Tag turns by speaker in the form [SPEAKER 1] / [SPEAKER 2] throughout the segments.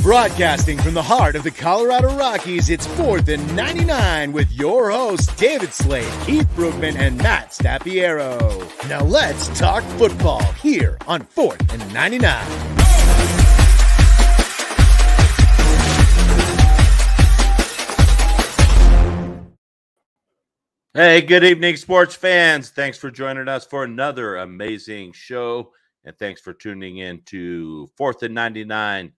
[SPEAKER 1] Broadcasting from the heart of the Colorado Rockies, it's 4th and 99 with your hosts, David Slade, Keith Brookman, and Matt Staffiero. Now let's talk football here on 4th and 99.
[SPEAKER 2] Hey, good evening, sports fans. Thanks for joining us for another amazing show, and thanks for tuning in to 4th and 99,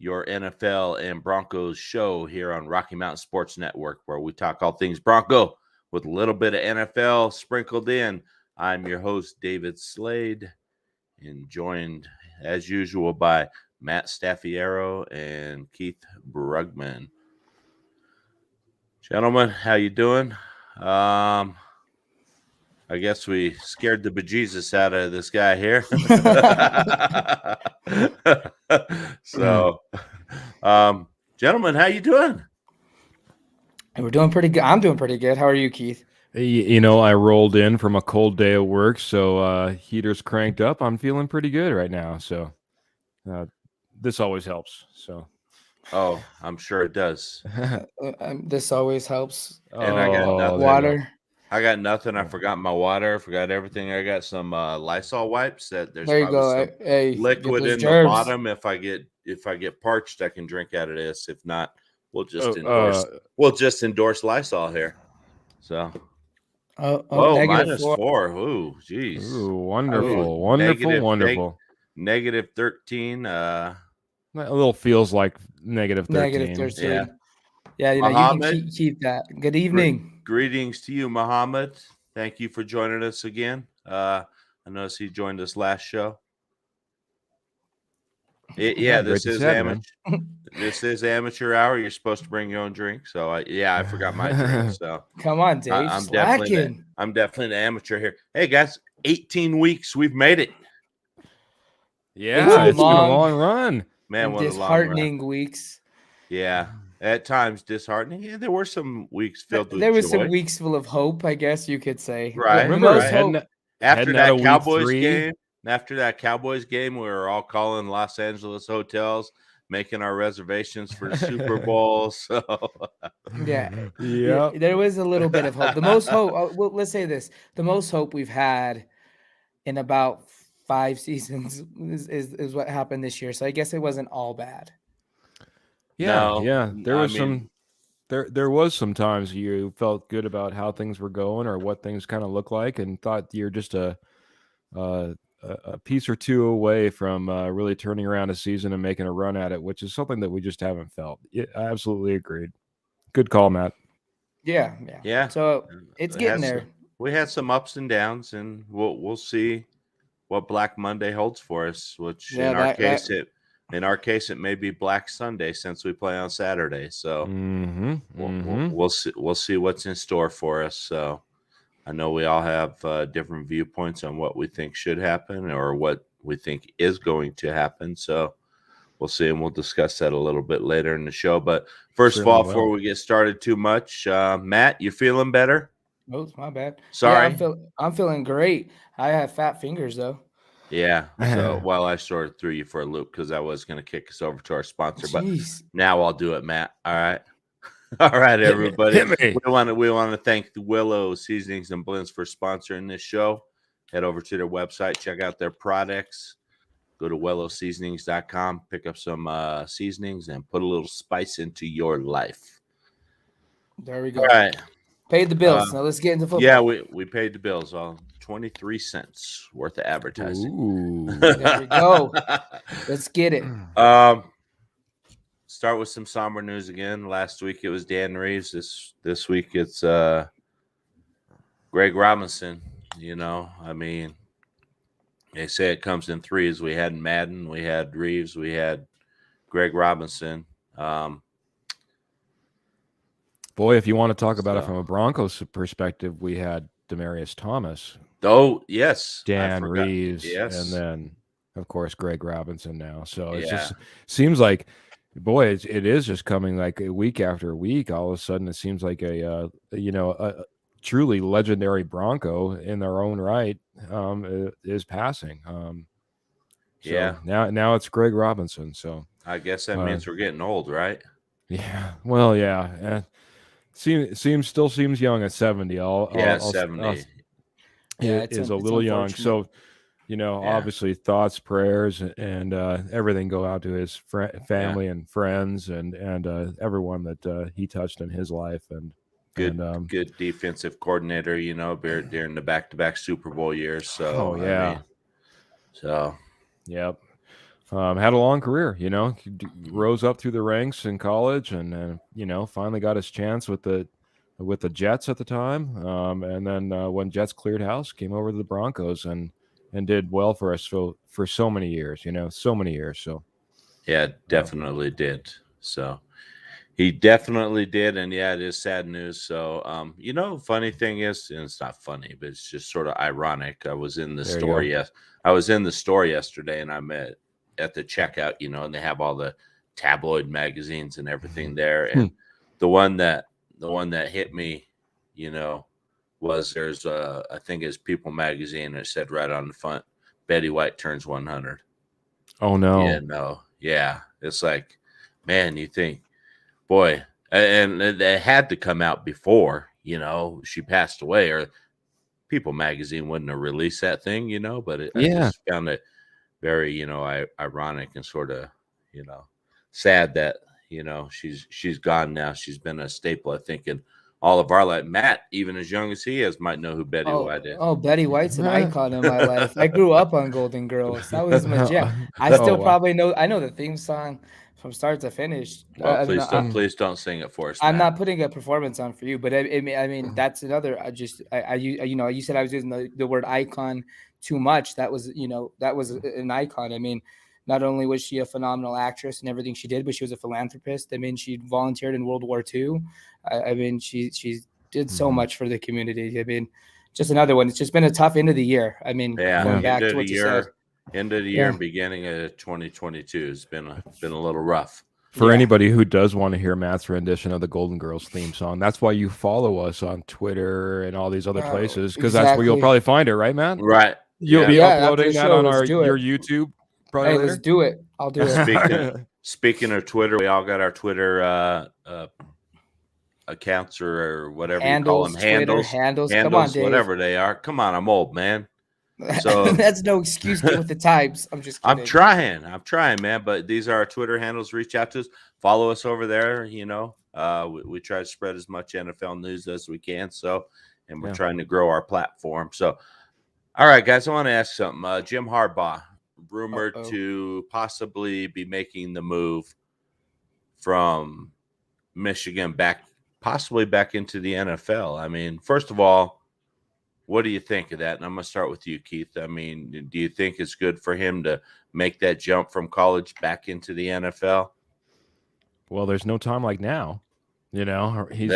[SPEAKER 2] your NFL and Broncos show here on Rocky Mountain Sports Network, where we talk all things Bronco with a little bit of NFL sprinkled in. I'm your host, David Slade, and joined, as usual, by Matt Staffiero and Keith Brugman. Gentlemen, how you doing? I guess we scared the bejesus out of this guy here. So, gentlemen, how you doing?
[SPEAKER 3] We're doing pretty good. I'm doing pretty good. How are you, Keith?
[SPEAKER 4] You know, I rolled in from a cold day of work, so heater's cranked up. I'm feeling pretty good right now. So this always helps. So,
[SPEAKER 2] oh, I'm sure it does.
[SPEAKER 3] This always helps.
[SPEAKER 2] And I got nothing.
[SPEAKER 3] Water.
[SPEAKER 2] I got nothing. I forgot my water. I forgot everything. I got some Lysol wipes that there's
[SPEAKER 3] There you
[SPEAKER 2] probably
[SPEAKER 3] go.
[SPEAKER 2] some
[SPEAKER 3] Hey,
[SPEAKER 2] liquid in the bottom. If I get parched, I can drink out of this. If not, we'll just endorse Lysol here. So -4. Ooh, geez.
[SPEAKER 4] Ooh, wonderful.
[SPEAKER 2] Negative 13.
[SPEAKER 4] A little feels like negative 13.
[SPEAKER 3] Negative 13.
[SPEAKER 2] Yeah.
[SPEAKER 3] Yeah, you know,
[SPEAKER 2] Muhammad,
[SPEAKER 3] you can keep that. Good evening.
[SPEAKER 2] Greetings to you, Muhammad. Thank you for joining us again. I noticed he joined us last show. This is amateur. This is amateur hour. You're supposed to bring your own drink. So I forgot my drink. So
[SPEAKER 3] come on, Dave.
[SPEAKER 2] I'm definitely an amateur here. Hey guys, 18 weeks. We've made it.
[SPEAKER 4] Yeah, it's been a long run.
[SPEAKER 2] Man, what
[SPEAKER 3] disheartening weeks.
[SPEAKER 2] Yeah. At times disheartening. Yeah, there were some weeks filled with
[SPEAKER 3] There was
[SPEAKER 2] joy.
[SPEAKER 3] some weeks full of hope, I guess you could say.
[SPEAKER 2] Right.
[SPEAKER 4] Remember,
[SPEAKER 2] after that Cowboys game, we were all calling Los Angeles hotels, making our reservations for the Super Bowl. So
[SPEAKER 3] yeah, there was a little bit of hope. The most hope. Well, let's say this: the most hope we've had in about 5 seasons is what happened this year. So I guess it wasn't all bad.
[SPEAKER 4] Yeah. There was some times you felt good about how things were going or what things kind of look like, and thought you're just a piece or two away from really turning around a season and making a run at it, which is something that we just haven't felt. I absolutely agreed. Good call, Matt.
[SPEAKER 3] Yeah. So it's getting there.
[SPEAKER 2] We had some ups and downs, and we'll see what Black Monday holds for us. Which in our case, it may be Black Sunday since we play on Saturday. So we'll see what's in store for us. So I know we all have different viewpoints on what we think should happen or what we think is going to happen. So we'll see, and we'll discuss that a little bit later in the show. But first of all, before we get started too much, Matt, you feeling better?
[SPEAKER 3] Oh, it's my bad.
[SPEAKER 2] Sorry.
[SPEAKER 3] Yeah, I'm feeling great. I have fat fingers, though.
[SPEAKER 2] Yeah. So, I sort of threw you for a loop because I was going to kick us over to our sponsor, but now I'll do it, Matt. All right. All right, everybody. We want to thank the Willow Seasonings and Blends for sponsoring this show. Head over to their website, check out their products. Go to willowseasonings.com, pick up some seasonings, and put a little spice into your life.
[SPEAKER 3] There we go.
[SPEAKER 2] All right.
[SPEAKER 3] Paid the bills. Now let's get into football.
[SPEAKER 2] Yeah, we paid the bills. 23 cents worth of advertising.
[SPEAKER 4] Ooh.
[SPEAKER 3] There we go. Let's get it.
[SPEAKER 2] Start with some somber news again. Last week it was Dan Reeves. This week it's Greg Robinson. You know, I mean, they say it comes in threes. We had Madden, we had Reeves, we had Greg Robinson.
[SPEAKER 4] Boy, if you want to talk about it from a Broncos perspective, we had Demaryius Thomas.
[SPEAKER 2] Oh, yes.
[SPEAKER 4] Dan Reeves.
[SPEAKER 2] Yes.
[SPEAKER 4] And then, of course, Greg Robinson now. So it just seems like, boy, it is just coming like a week after week. All of a sudden, it seems like a truly legendary Bronco in their own right is passing. Now it's Greg Robinson. So
[SPEAKER 2] I guess that means we're getting old, right?
[SPEAKER 4] Yeah. Well, yeah. Still seems young at 70.
[SPEAKER 2] 70.
[SPEAKER 3] Yeah,
[SPEAKER 4] It
[SPEAKER 3] it's
[SPEAKER 4] is a
[SPEAKER 3] it's
[SPEAKER 4] little young.
[SPEAKER 3] unfortunate.
[SPEAKER 4] So, obviously thoughts, prayers, and everything go out to his family and friends and everyone that he touched in his life. And
[SPEAKER 2] good defensive coordinator, during the back-to-back Super Bowl years. So,
[SPEAKER 4] yep. Had a long career, rose up through the ranks in college and, finally got his chance with the Jets at the time. And then when Jets cleared house, came over to the Broncos and did well for us for so many years, so many years. So,
[SPEAKER 2] yeah, definitely did. So he definitely did. And yeah, it is sad news. So, funny thing is, and it's not funny, but it's just sort of ironic. I was in the store. Yes. I was in the store yesterday and I'm at the checkout, and they have all the tabloid magazines and everything there. And the one that hit me, was there's I think it's People magazine. And it said right on the front, Betty White turns 100.
[SPEAKER 4] Oh no.
[SPEAKER 2] Yeah. It's like, man, you think, boy, and it had to come out before, she passed away, or People magazine wouldn't have released that thing, but I just found it very, ironic and sort of, sad that, she's gone now. She's been a staple, I think, in all of our life. Matt, even as young as he is, might know who Betty White is.
[SPEAKER 3] Oh, Betty White's an icon in my life. I grew up on Golden Girls. That was my jam. I still probably know. I know the theme song from start to finish.
[SPEAKER 2] Well, please don't sing it for us.
[SPEAKER 3] I'm not putting a performance on for you, but I mean that's another. You said I was using the word icon too much. That was an icon. I mean, not only was she a phenomenal actress and everything she did, but she was a philanthropist. I mean, she volunteered in World War II. I mean, she did so much for the community. I mean, just another one. It's just been a tough end of the year. I mean, going back to what you said.
[SPEAKER 2] End of the year and beginning of 2022 has been a little rough.
[SPEAKER 4] For anybody who does want to hear Matt's rendition of the Golden Girls theme song, that's why you follow us on Twitter and all these other places, because that's where you'll probably find it, right, Matt?
[SPEAKER 2] Right.
[SPEAKER 4] You'll be uploading that on your YouTube.
[SPEAKER 3] Hey, let's do it. I'll do it.
[SPEAKER 2] Speaking of Twitter, we all got our Twitter accounts or whatever
[SPEAKER 3] handles,
[SPEAKER 2] you call them.
[SPEAKER 3] Handles. Come on, Dave.
[SPEAKER 2] Whatever they are. Come on, I'm old, man. So
[SPEAKER 3] that's no excuse with the types. I'm just kidding.
[SPEAKER 2] I'm trying, man. But these are our Twitter handles. Reach out to us. Follow us over there. We try to spread as much NFL news as we can. So, and we're trying to grow our platform. So, all right, guys, I want to ask something. Jim Harbaugh, rumored to possibly be making the move from Michigan possibly back into the NFL. I mean, first of all, what do you think of that? And I'm going to start with you, Keith. I mean, do you think it's good for him to make that jump from college back into the NFL?
[SPEAKER 4] Well, there's no time like now. He's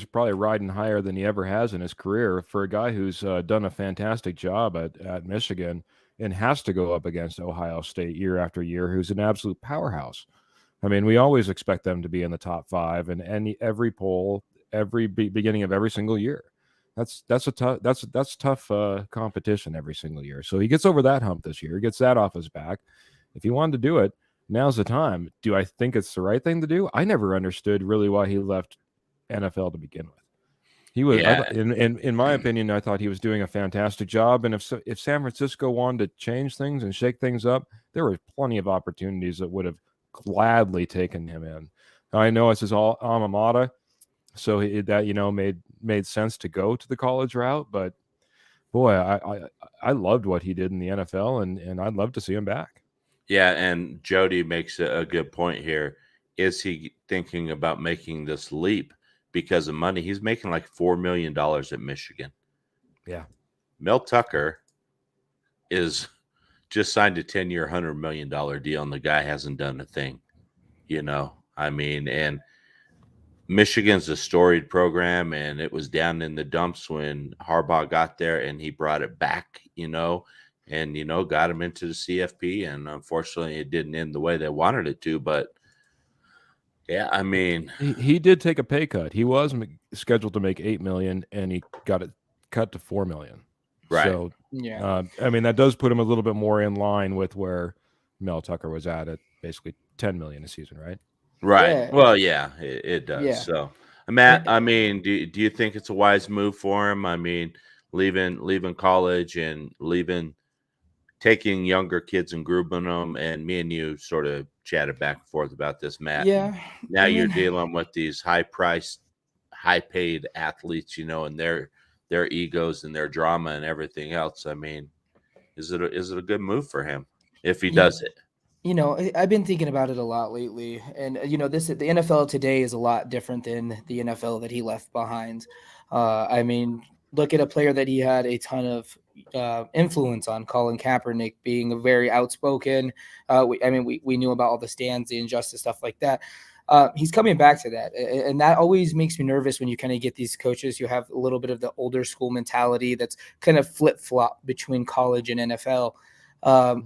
[SPEAKER 4] probably riding higher than he ever has in his career for a guy who's done a fantastic job at Michigan and has to go up against Ohio State year after year, who's an absolute powerhouse. I mean, we always expect them to be in the top 5 in every poll, every beginning of every single year. That's tough competition every single year. So he gets over that hump this year, gets that off his back. If he wanted to do it, now's the time. Do I think it's the right thing to do? I never understood really why he left NFL to begin with. He was, in my opinion, I thought he was doing a fantastic job. And if San Francisco wanted to change things and shake things up, there were plenty of opportunities that would have gladly taken him in. I know it's his alma mater, so that made sense to go to the college route. But boy, I loved what he did in the NFL, and I'd love to see him back.
[SPEAKER 2] Yeah, and Jody makes a good point here. Is he thinking about making this leap because of money? He's making like $4 million at Michigan.
[SPEAKER 4] Yeah.
[SPEAKER 2] Mel Tucker is just signed a 10-year, $100 million deal, and the guy hasn't done a thing. I mean, and Michigan's a storied program, and it was down in the dumps when Harbaugh got there, and he brought it back, and got him into the CFP. And unfortunately, it didn't end the way they wanted it to. But yeah, I mean,
[SPEAKER 4] he did take a pay cut. He was scheduled to make $8 million, and he got it cut to $4 million.
[SPEAKER 2] Right.
[SPEAKER 4] So, I mean, that does put him a little bit more in line with where Mel Tucker was at basically $10 million a season, right?
[SPEAKER 2] Right.
[SPEAKER 3] Yeah.
[SPEAKER 2] Well, yeah, it does.
[SPEAKER 3] Yeah.
[SPEAKER 2] So, Matt, I mean, do you think it's a wise move for him? I mean, leaving college and taking younger kids and grouping them, and me and you sort of chatted back and forth about this, Matt.
[SPEAKER 3] Yeah.
[SPEAKER 2] Now
[SPEAKER 3] I
[SPEAKER 2] you're
[SPEAKER 3] mean,
[SPEAKER 2] dealing with these high-priced, high-paid athletes, and their egos and their drama and everything else. I mean, is it a good move for him if he does it?
[SPEAKER 3] I've been thinking about it a lot lately, and the NFL today is a lot different than the NFL that he left behind. I mean, look at a player that he had a ton of influence on, Colin Kaepernick, being a very outspoken. We knew about all the stands, the injustice, stuff like that. He's coming back to that, and that always makes me nervous when you kind of get these coaches who have a little bit of the older school mentality that's kind of flip flop between college and NFL.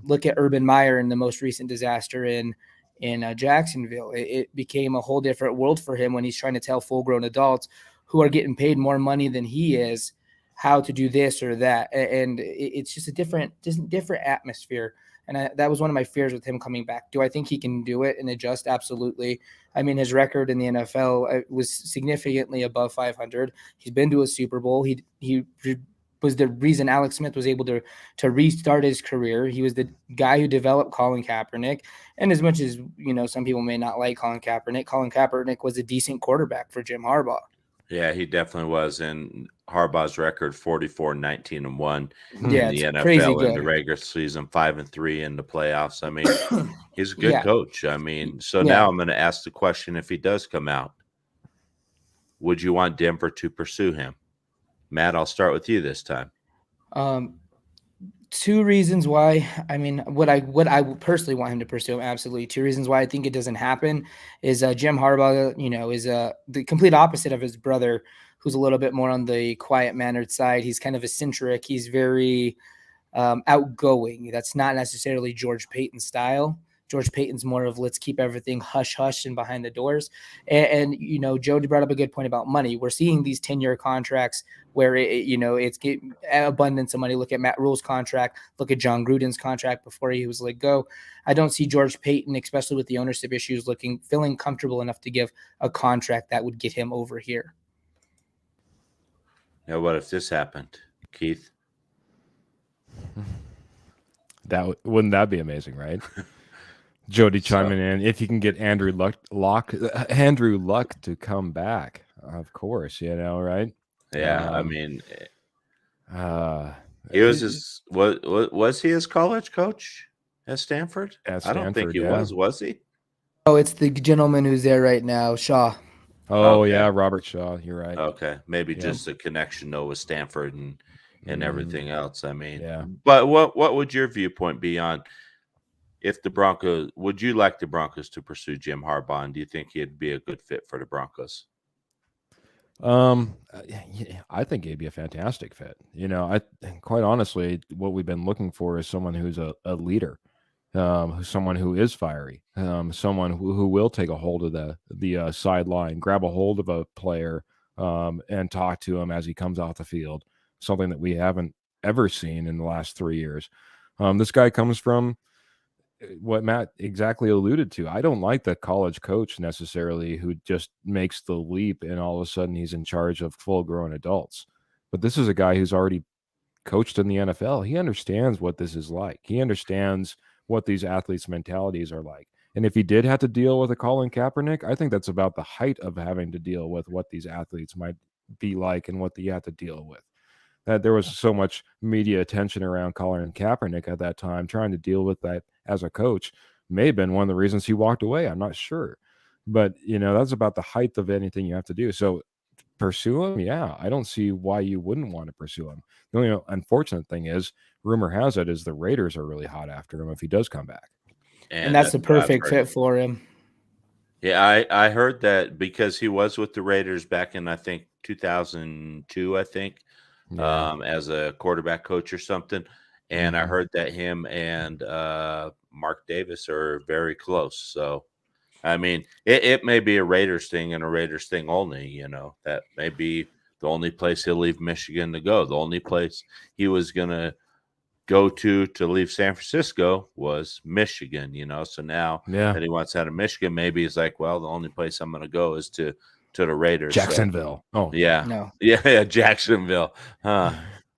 [SPEAKER 3] Look at Urban Meyer in the most recent disaster in Jacksonville. It became a whole different world for him when he's trying to tell full-grown adults who are getting paid more money than he is how to do this or that, and it's just a different atmosphere. And that was one of my fears with him coming back. Do I think he can do it and adjust? Absolutely. I mean, his record in the NFL was significantly above 500. He's been to a Super Bowl. He was the reason Alex Smith was able to restart his career. He was the guy who developed Colin Kaepernick. And as much as, some people may not like Colin Kaepernick was a decent quarterback for Jim Harbaugh.
[SPEAKER 2] Yeah, he definitely was. And Harbaugh's record 44-19-1 in the NFL in the regular season, 5-3 in the playoffs. I mean, he's a good coach. I mean, so now I'm going to ask the question: if he does come out, would you want Denver to pursue him? Matt, I'll start with you this time.
[SPEAKER 3] Two reasons why. I mean, what I personally want him to pursue him, absolutely. Two reasons why I think it doesn't happen is Jim Harbaugh, is the complete opposite of his brother, who's a little bit more on the quiet-mannered side. He's kind of eccentric. He's very outgoing. That's not necessarily George Payton's style. George Payton's more of let's keep everything hush-hush and behind the doors. And Jody brought up a good point about money. We're seeing these 10-year contracts where, it's abundance of money. Look at Matt Rule's contract. Look at John Gruden's contract before he was let go. I don't see George Payton, especially with the ownership issues, feeling comfortable enough to give a contract that would get him over here.
[SPEAKER 2] Now, what if this happened, Keith?
[SPEAKER 4] Wouldn't that be amazing, right? Jody chiming in. If you can get Andrew Luck to come back, of course, right?
[SPEAKER 2] Yeah, I mean, he was was he his college coach at Stanford? I don't think he was. Was he?
[SPEAKER 3] Oh, it's the gentleman who's there right now, Shaw.
[SPEAKER 4] Oh, okay. Yeah, Robert Shaw. You're right.
[SPEAKER 2] Okay, maybe just a connection though with Stanford and everything else. I mean,
[SPEAKER 4] yeah.
[SPEAKER 2] But what would your viewpoint be on? If the Broncos, would you like the Broncos to pursue Jim Harbaugh? And do you think he'd be a good fit for the Broncos?
[SPEAKER 4] I think he'd be a fantastic fit. Quite honestly, what we've been looking for is someone who's a leader, someone who is fiery, someone who will take a hold of the sideline, grab a hold of a player, and talk to him as he comes off the field. Something that we haven't ever seen in the last 3 years. This guy comes from what Matt exactly alluded to. I don't like the college coach necessarily who just makes the leap and all of a sudden he's in charge of full-grown adults. But this is a guy who's already coached in the NFL. He understands what this is like. He understands what these athletes' mentalities are like. And if he did have to deal with a Colin Kaepernick, I think that's about the height of having to deal with what these athletes might be like and what they have to deal with. That there was so much media attention around Colin Kaepernick at that time, trying to deal with that as a coach may have been one of the reasons he walked away. I'm not sure. But, that's about the height of anything you have to do. So pursue him? Yeah, I don't see why you wouldn't want to pursue him. The only unfortunate thing is, rumor has it, is the Raiders are really hot after him if he does come back.
[SPEAKER 3] And that's the perfect fit for him.
[SPEAKER 2] Yeah, I heard that because he was with the Raiders back in, I think, 2002, as a quarterback coach or something. And I heard that him and Mark Davis are very close. So, I mean, it may be a Raiders thing and a Raiders thing only, that may be the only place he'll leave Michigan to go. The only place he was going to go-to to leave San Francisco was Michigan, so now that he wants out of Michigan, maybe he's like, well, the only place I'm going to go is to the Raiders.
[SPEAKER 4] Jacksonville.
[SPEAKER 2] Yeah, Jacksonville. Huh.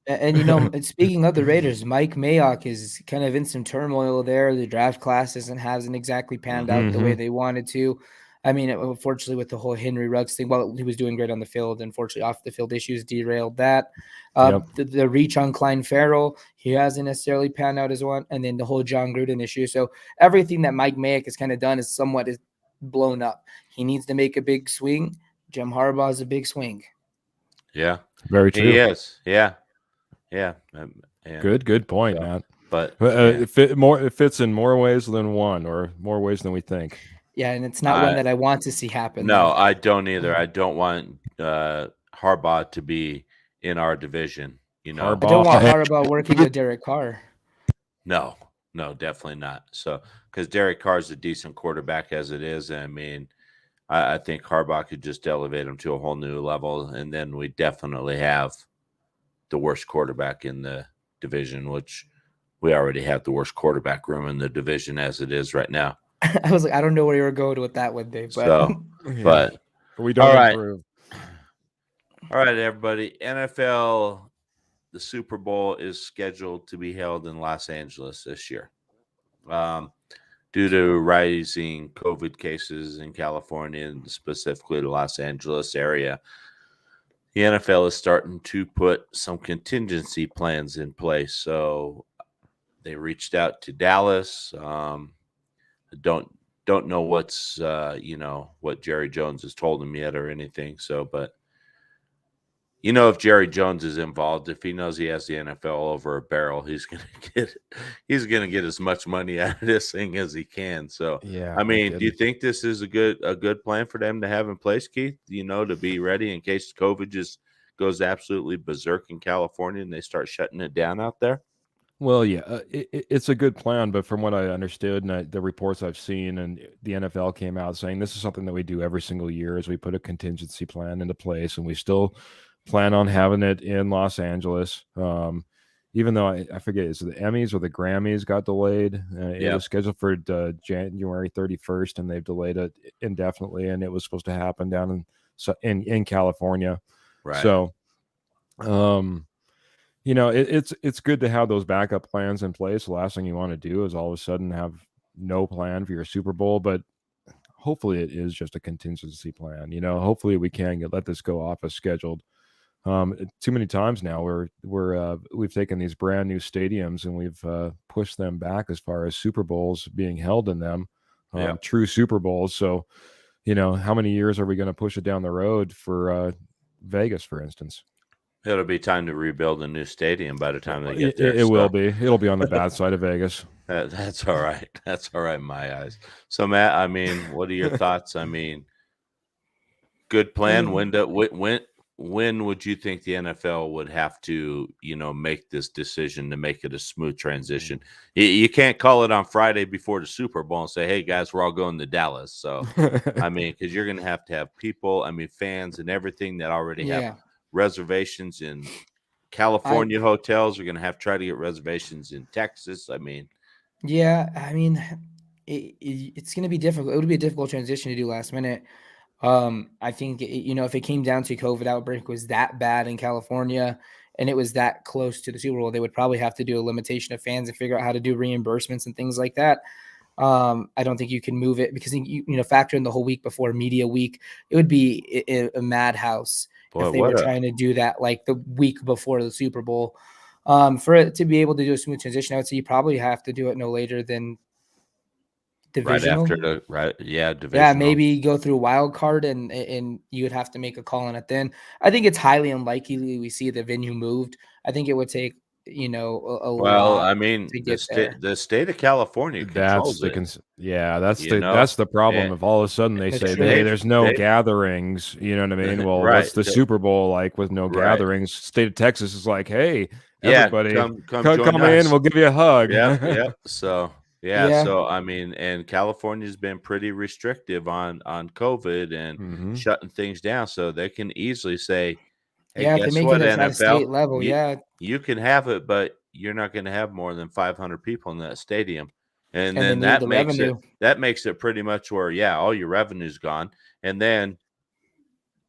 [SPEAKER 3] And speaking of the Raiders, Mike Mayock is kind of in some turmoil there. The draft class hasn't exactly panned out the way they wanted to. I mean, unfortunately, with the whole Henry Ruggs thing, well, he was doing great on the field. Unfortunately, off the field issues derailed that. The reach on Clyde Farrell, he hasn't necessarily panned out as one. And then the whole John Gruden issue. So everything that Mike Mayock has kind of done is somewhat blown up. He needs to make a big swing. Jim Harbaugh is a big swing.
[SPEAKER 2] Yeah,
[SPEAKER 4] very true.
[SPEAKER 2] He is. Yeah.
[SPEAKER 4] Good point, Matt.
[SPEAKER 2] But
[SPEAKER 4] it fits in more ways than one, or more ways than we think.
[SPEAKER 3] Yeah, and it's not one that I want to see happen.
[SPEAKER 2] No, I don't either. I don't want Harbaugh to be in our division. I
[SPEAKER 3] don't want Harbaugh working with Derek Carr.
[SPEAKER 2] No, definitely not. So, because Derek Carr is a decent quarterback as it is, and I mean, I think Harbaugh could just elevate him to a whole new level, and then we definitely have the worst quarterback in the division, which we already have the worst quarterback room in the division as it is right now.
[SPEAKER 3] I was like, I don't know where you were going with that one, Dave.
[SPEAKER 2] But
[SPEAKER 4] we don't improve.
[SPEAKER 2] All right, everybody. NFL, the Super Bowl is scheduled to be held in Los Angeles this year. Due to rising COVID cases in California and specifically the Los Angeles area, the NFL is starting to put some contingency plans in place. So they reached out to Dallas. Don't know what's what Jerry Jones has told them yet or anything. So, but if Jerry Jones is involved, if he knows he has the NFL over a barrel, he's gonna get as much money out of this thing as he can. So,
[SPEAKER 4] yeah.
[SPEAKER 2] I mean, do you think this is a good plan for them to have in place, Keith? To be ready in case COVID just goes absolutely berserk in California and they start shutting it down out there?
[SPEAKER 4] Well, yeah, it's a good plan, but from what I understood and the reports I've seen, and the NFL came out saying this is something that we do every single year, is we put a contingency plan into place, and we still plan on having it in Los Angeles. Even though I forget, is it the Emmys or the Grammys got delayed? It was scheduled for January 31st, and they've delayed it indefinitely, and it was supposed to happen down in California.
[SPEAKER 2] Right.
[SPEAKER 4] So, it's good to have those backup plans in place. The last thing you want to do is all of a sudden have no plan for your Super Bowl, but hopefully it is just a contingency plan. Hopefully we can let this go off as scheduled. Too many times now we've taken these brand new stadiums and we've pushed them back as far as Super Bowls being held in them, true Super Bowls. So, how many years are we going to push it down the road for Vegas, for instance?
[SPEAKER 2] It'll be time to rebuild a new stadium by the time they get there.
[SPEAKER 4] It will be. It'll be on the bad side of Vegas.
[SPEAKER 2] That's all right. That's all right in my eyes. So, Matt, I mean, what are your thoughts? I mean, good plan. When would you think the NFL would have to, make this decision to make it a smooth transition? You can't call it on Friday before the Super Bowl and say, hey, guys, we're all going to Dallas. So, I mean, because you're going to have people, fans and everything that already have reservations in California hotels. Are going to have to try to get reservations in Texas.
[SPEAKER 3] It's going to be difficult. It would be a difficult transition to do last minute. I think, if it came down to COVID outbreak was that bad in California and it was that close to the Super Bowl, they would probably have to do a limitation of fans and figure out how to do reimbursements and things like that. I don't think you can move it because factor in the whole week before media week. It would be a madhouse if they were trying to do that like the week before the Super Bowl. For it to be able to do a smooth transition, I would say you probably have to do it no later than divisional.
[SPEAKER 2] Right after divisional.
[SPEAKER 3] Yeah, maybe go through wild card and you would have to make a call on it then. I think it's highly unlikely we see the venue moved. I think it would take a lot.
[SPEAKER 2] The state of California controls it.
[SPEAKER 4] That's the problem. If all of a sudden they say, hey, there's no gatherings, you know what I mean? Well, what's the Super Bowl like with no gatherings? State of Texas is like, hey, everybody, come in, we'll give you a hug.
[SPEAKER 2] Yeah. So. So and California's been pretty restrictive on COVID and shutting things down, so they can easily say, "Hey, guess what, NFL?
[SPEAKER 3] State level,
[SPEAKER 2] you can have it, but you're not going to have more than 500 people in that stadium. And
[SPEAKER 3] they
[SPEAKER 2] then
[SPEAKER 3] need
[SPEAKER 2] that
[SPEAKER 3] the
[SPEAKER 2] makes
[SPEAKER 3] revenue.
[SPEAKER 2] that makes it pretty much where, all your revenue's gone. And then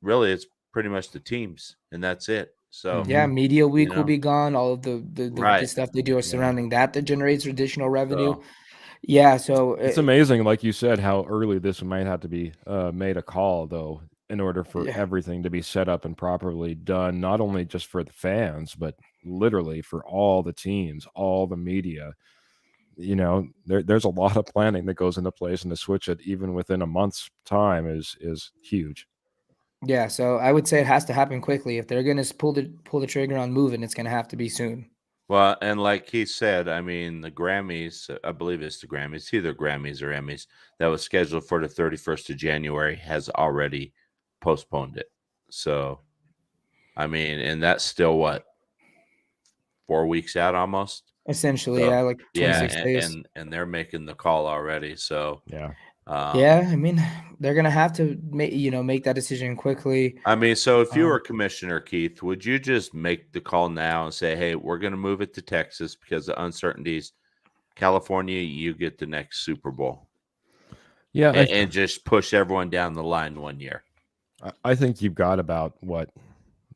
[SPEAKER 2] really it's pretty much the teams, and that's it. So
[SPEAKER 3] Yeah, media week
[SPEAKER 2] you
[SPEAKER 3] will
[SPEAKER 2] know.
[SPEAKER 3] be gone. All of the
[SPEAKER 2] Right.
[SPEAKER 3] stuff they do surrounding that generates additional revenue.
[SPEAKER 2] So,
[SPEAKER 3] Yeah, so
[SPEAKER 4] It's amazing, like you said, how early this might have to be made a call, though, in order for everything to be set up and properly done, not only just for the fans, but literally for all the teams, all the media. You know, there's a lot of planning that goes into place, and to switch it even within a month's time is huge.
[SPEAKER 3] Yeah, so I would say it has to happen quickly. If they're going to pull the trigger on moving, it's going to have to be soon.
[SPEAKER 2] well, and like he said, I mean, the Grammys, I believe it's the Grammys, either Grammys or Emmys, that was scheduled for the 31st of January has already postponed it. So, I mean, and that's still what, 4 weeks out almost?
[SPEAKER 3] Essentially,
[SPEAKER 2] So,
[SPEAKER 3] like 26 days.
[SPEAKER 2] and they're making the call already. So,
[SPEAKER 4] Yeah.
[SPEAKER 3] Yeah, I mean, they're going to have to make that decision quickly.
[SPEAKER 2] I mean, so if you were commissioner, Keith, would you just make the call now and say, hey, we're going to move it to Texas because of uncertainties? California, you get the next Super Bowl.
[SPEAKER 4] Yeah.
[SPEAKER 2] And just push everyone down the line 1 year.
[SPEAKER 4] I think you've got about,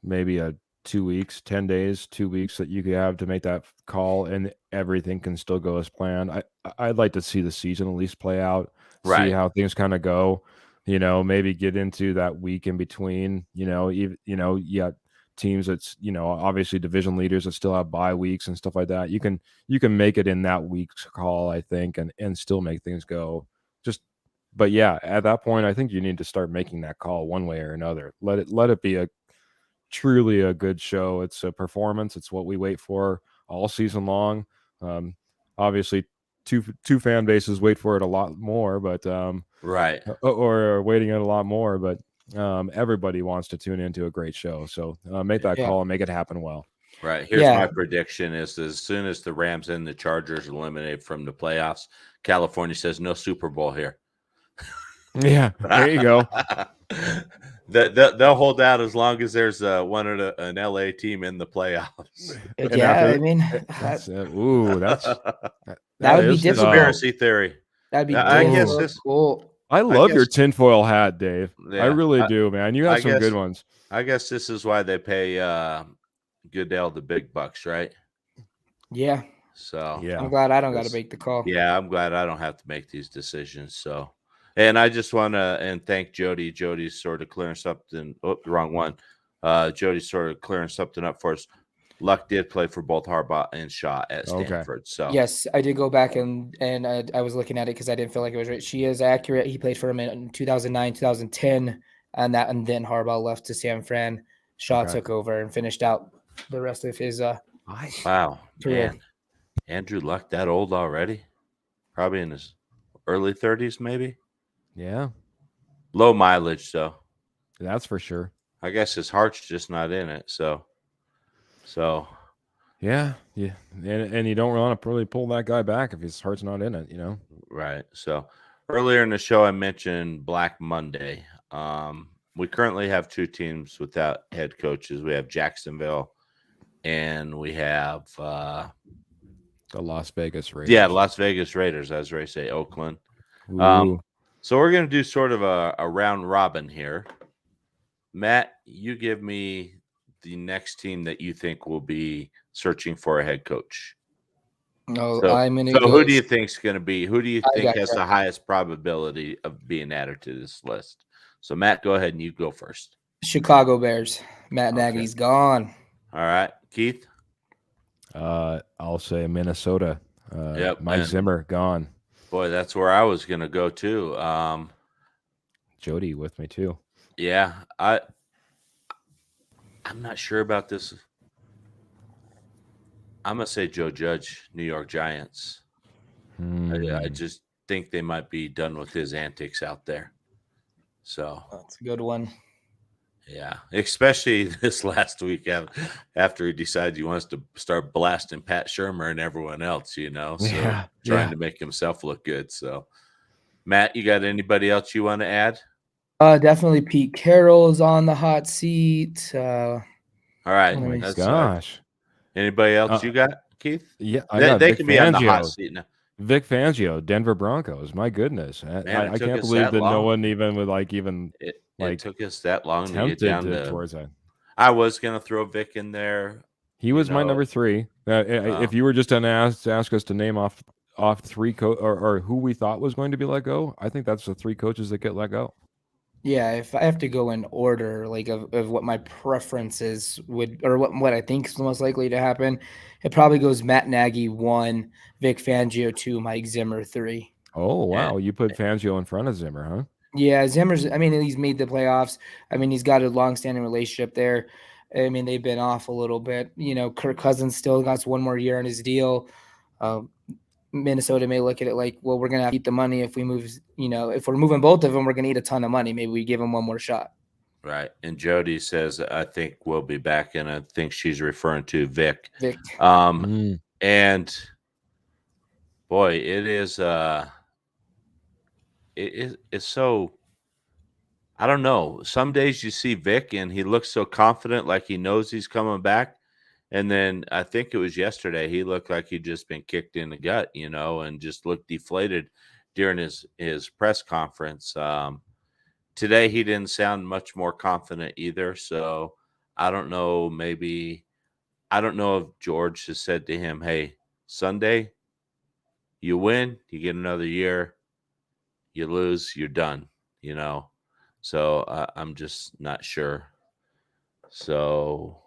[SPEAKER 4] maybe 2 weeks, 10 days, 2 weeks that you could have to make that call, and everything can still go as planned. I'd like to see the season at least play out, see how things kind of go, maybe get into that week in between, you got teams that's, obviously division leaders that still have bye weeks and stuff like that. You can make it in that week's call, I think, and still make things go. But yeah, at that point, I think you need to start making that call one way or another. Let it be truly a good show. It's a performance. It's what we wait for all season long. Obviously, two fan bases wait for it a lot more, but or waiting it a lot more. But everybody wants to tune into a great show. So make that call and make it happen well.
[SPEAKER 2] Right. Here's my prediction: is as soon as the Rams and the Chargers eliminated from the playoffs, California says no Super Bowl here.
[SPEAKER 4] Yeah, there you go.
[SPEAKER 2] They'll hold out as long as there's an LA team in the playoffs.
[SPEAKER 3] I mean,
[SPEAKER 4] that
[SPEAKER 3] would be difficult.
[SPEAKER 2] Conspiracy theory.
[SPEAKER 3] That'd be
[SPEAKER 2] cool.
[SPEAKER 4] I love your tinfoil hat, Dave.
[SPEAKER 2] Yeah,
[SPEAKER 4] I really do, man. You have some good ones.
[SPEAKER 2] I guess this is why they pay Goodell the big bucks, right?
[SPEAKER 3] Yeah.
[SPEAKER 2] So
[SPEAKER 3] I'm glad I don't got to make the call.
[SPEAKER 2] Yeah, I'm glad I don't have to make these decisions. So, and I just want to thank Jody. Jody's sort of clearing something. Oh, the wrong one. Jody's sort of clearing something up for us. Luck did play for both Harbaugh and Shaw at Stanford. Okay. So
[SPEAKER 3] yes, I did go back and I was looking at it because I didn't feel like it was right. She is accurate. He played for him in 2009, 2010, and then Harbaugh left to San Fran. Shaw took over and finished out the rest of his
[SPEAKER 2] wow,
[SPEAKER 3] career.
[SPEAKER 2] Man. Andrew Luck that old already? Probably in his early 30s, maybe.
[SPEAKER 4] Yeah.
[SPEAKER 2] Low mileage, though.
[SPEAKER 4] That's for sure.
[SPEAKER 2] I guess his heart's just not in it. So.
[SPEAKER 4] Yeah. And you don't want to really pull that guy back if his heart's not in it,
[SPEAKER 2] Right. So earlier in the show, I mentioned Black Monday. We currently have two teams without head coaches. We have Jacksonville, and we have the
[SPEAKER 4] Las Vegas Raiders.
[SPEAKER 2] Yeah, Las Vegas Raiders, as Ray say, Oakland. So we're going to do sort of a round robin here. Matt, you give me the next team that you think will be searching for a head coach.
[SPEAKER 3] I'm going to
[SPEAKER 2] go. Who do you think is going to be? Who do you think has the highest probability of being added to this list? So, Matt, go ahead and you go first.
[SPEAKER 3] Chicago Bears. Matt Nagy's gone.
[SPEAKER 2] All right. Keith?
[SPEAKER 4] I'll say Minnesota. Mike Zimmer, gone.
[SPEAKER 2] Boy, that's where I was going to go, too.
[SPEAKER 4] Jody with me, too.
[SPEAKER 2] Yeah. I'm not sure about this. I'm going to say Joe Judge, New York Giants. I just think they might be done with his antics out there. So
[SPEAKER 3] that's a good one.
[SPEAKER 2] Yeah, especially this last week after he decided he wants to start blasting Pat Shurmur and everyone else, so trying to make himself look good. So, Matt, you got anybody else you want to add?
[SPEAKER 3] Definitely Pete Carroll's on the hot seat.
[SPEAKER 2] All right.
[SPEAKER 4] Oh my gosh.
[SPEAKER 2] Anybody else you got? Keith?
[SPEAKER 4] Yeah, I got
[SPEAKER 2] They
[SPEAKER 4] Vic
[SPEAKER 2] can be on the hot
[SPEAKER 4] Fangio.
[SPEAKER 2] seat now.
[SPEAKER 4] Vic Fangio, Denver Broncos. My goodness,
[SPEAKER 2] Man,
[SPEAKER 4] I can't believe that no one even would
[SPEAKER 2] it took us that long to get
[SPEAKER 4] tempted
[SPEAKER 2] down to
[SPEAKER 4] towards that.
[SPEAKER 2] I was gonna throw Vic in there.
[SPEAKER 4] He was my number 3. If you were just to ask us to name off 3 or who we thought was going to be let go, I think that's the 3 coaches that get let go.
[SPEAKER 3] Yeah, if I have to go in order, like of what my preferences would, or what I think is the most likely to happen, it probably goes Matt Nagy 1, Vic Fangio 2, Mike Zimmer 3.
[SPEAKER 4] Oh wow,
[SPEAKER 2] And-
[SPEAKER 4] you put Fangio in front of Zimmer, huh?
[SPEAKER 3] Yeah, Zimmer's. I mean, he's made the playoffs. I mean, he's got a long-standing relationship there. I mean, they've been off a little bit. You know, Kirk Cousins still got one more year on his deal. Minnesota may look at it like, well, we're going to have to eat the money if we move, you know, if we're moving both of them, we're going to eat a ton of money. Maybe we give them one more shot.
[SPEAKER 2] Right. And Jody says, I think we'll be back. And I think she's referring to Vic. And boy, it's so, I don't know. Some days you see Vic and he looks so confident, like he knows he's coming back. And then I think it was yesterday, he looked like he'd just been kicked in the gut, you know, and just looked deflated during his press conference. Today, he didn't sound much more confident either. So I don't know. I don't know if George has said to him, hey, Sunday, you win, you get another year. You lose, you're done, you know. So I'm just not sure. So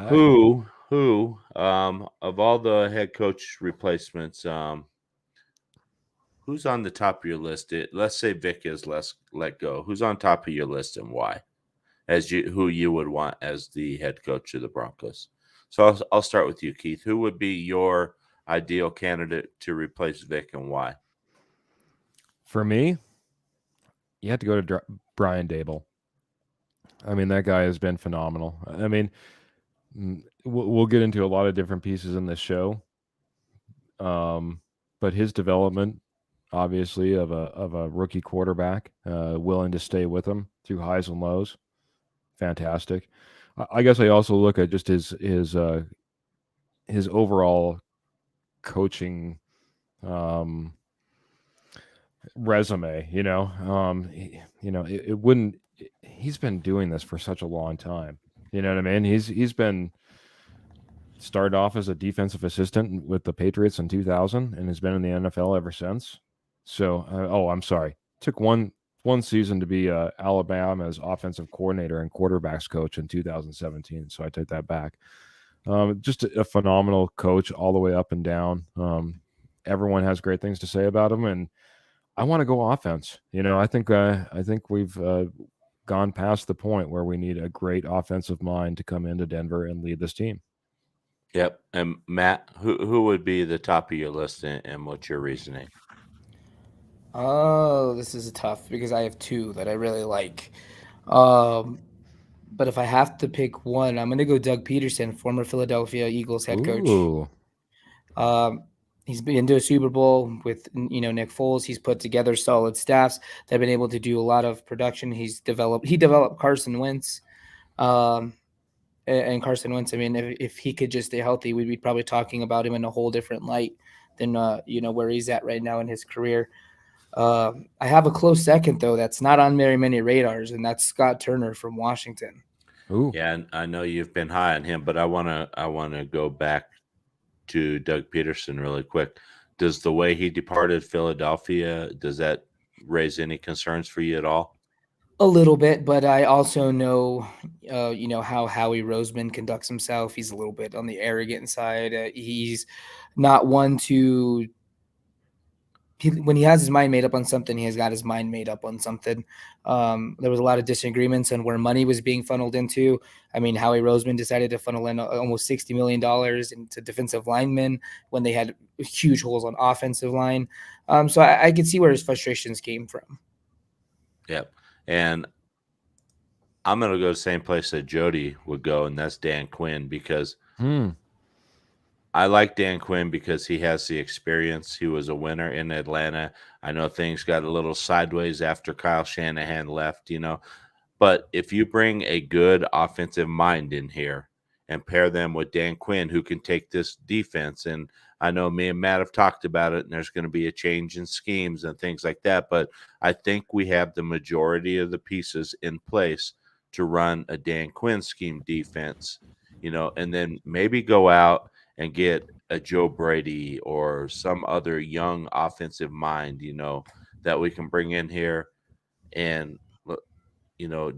[SPEAKER 2] who of all the head coach replacements, who's on the top of your list? Let's say Vic is let go. Who's on top of your list and why? Who you would want as the head coach of the Broncos? So I'll start with you, Keith. Who would be your ideal candidate to replace Vic and why?
[SPEAKER 4] For me, you have to go to Brian Daboll. I mean, that guy has been phenomenal. I mean, we'll get into a lot of different pieces in this show, but his development, obviously, of a rookie quarterback, willing to stay with him through highs and lows, fantastic. I guess I also look at just his overall coaching resume. You know, it wouldn't. He's been doing this for such a long time. You know what I mean? He's been started off as a defensive assistant with the Patriots in 2000 and has been in the NFL ever since. So, I'm sorry. Took one season to be Alabama's offensive coordinator and quarterbacks coach in 2017. So I take that back. Just a phenomenal coach all the way up and down. Everyone has great things to say about him, and I want to go offense. You know, I think we've gone past the point where we need a great offensive mind to come into Denver and lead this team.
[SPEAKER 2] Yep. And Matt, who would be the top of your list and what's your reasoning?
[SPEAKER 3] Oh, this is tough because I have 2 that I really like. But if I have to pick one, I'm going to go Doug Peterson, former Philadelphia Eagles head coach. He's been to a Super Bowl with, Nick Foles. He's put together solid staffs that have been able to do a lot of production. He developed Carson Wentz. And Carson Wentz, I mean, if he could just stay healthy, we'd be probably talking about him in a whole different light than, where he's at right now in his career. I have a close second, though, that's not on very many radars, and that's Scott Turner from Washington.
[SPEAKER 4] Ooh.
[SPEAKER 2] Yeah, I know you've been high on him, but I wanna go back to Doug Peterson really quick. Does the way he departed Philadelphia, does that raise any concerns for you at all?
[SPEAKER 3] A little bit, but I also know, how Howie Roseman conducts himself. He's a little bit on the arrogant side. He's not one to when he has his mind made up on something, he has got his mind made up on something. There was a lot of disagreements on where money was being funneled into. I mean, Howie Roseman decided to funnel in almost $60 million into defensive linemen when they had huge holes on offensive line. So I could see where his frustrations came from.
[SPEAKER 2] Yep. And I'm going to go the same place that Jody would go, and that's Dan Quinn, because I like Dan Quinn because he has the experience. He was a winner in Atlanta. I know things got a little sideways after Kyle Shanahan left, but if you bring a good offensive mind in here and pair them with Dan Quinn, who can take this defense. And I know me and Matt have talked about it, and there's going to be a change in schemes and things like that. But I think we have the majority of the pieces in place to run a Dan Quinn scheme defense, and then maybe go out and get a Joe Brady or some other young offensive mind, that we can bring in here and,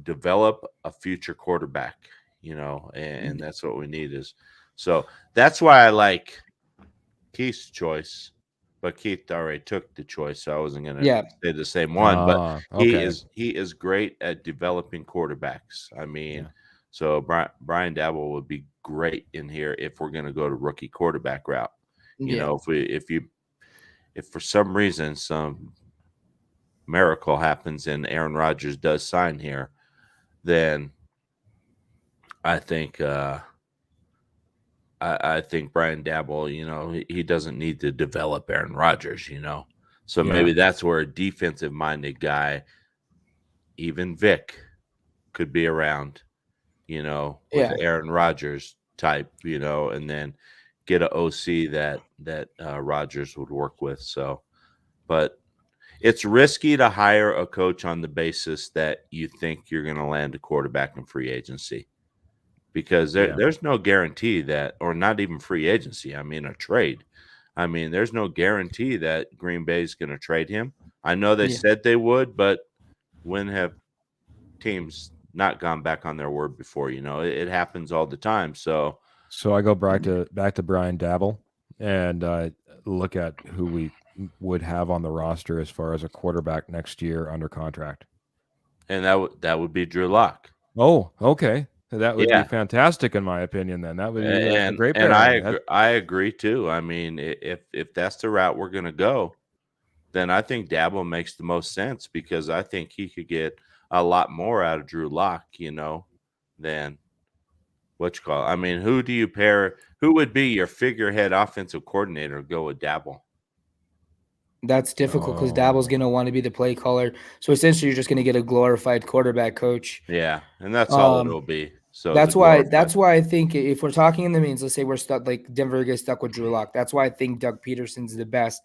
[SPEAKER 2] develop a future quarterback, and that's what we need is. So that's why I like Keith's choice, but Keith already took the choice, so I wasn't going to say the same one. But he is great at developing quarterbacks. I mean, so Brian Dabble would be great in here if we're going to go to rookie quarterback route. If for some reason some miracle happens and Aaron Rodgers does sign here, then I think I think Brian Dabble, he doesn't need to develop Aaron Rodgers, So maybe that's where a defensive-minded guy, even Vic, could be around, with Aaron Rodgers type, and then get an OC that Rodgers would work with. So, but it's risky to hire a coach on the basis that you think you're going to land a quarterback in free agency. Because there's no guarantee that, or not even free agency, I mean a trade. I mean, there's no guarantee that Green Bay is going to trade him. I know they said they would, but when have teams not gone back on their word before? It happens all the time. So
[SPEAKER 4] I go back to Brian Dabble and look at who we would have on the roster as far as a quarterback next year under contract.
[SPEAKER 2] And that would be Drew Lock.
[SPEAKER 4] Oh, okay. That would be fantastic, in my opinion. Then that would be a great pair.
[SPEAKER 2] And I agree too. I mean, if that's the route we're going to go, then I think Dabble makes the most sense because I think he could get a lot more out of Drew Lock, than what you call. I mean, who do you pair? Who would be your figurehead offensive coordinator? Go with Dabble.
[SPEAKER 3] That's difficult because Dabble's going to want to be the play caller. So essentially, you're just going to get a glorified quarterback coach.
[SPEAKER 2] Yeah, and that's all it'll be. So
[SPEAKER 3] that's why I think if we're talking in the means, let's say we're stuck, like Denver gets stuck with Drew Lock. That's why I think Doug Peterson's the best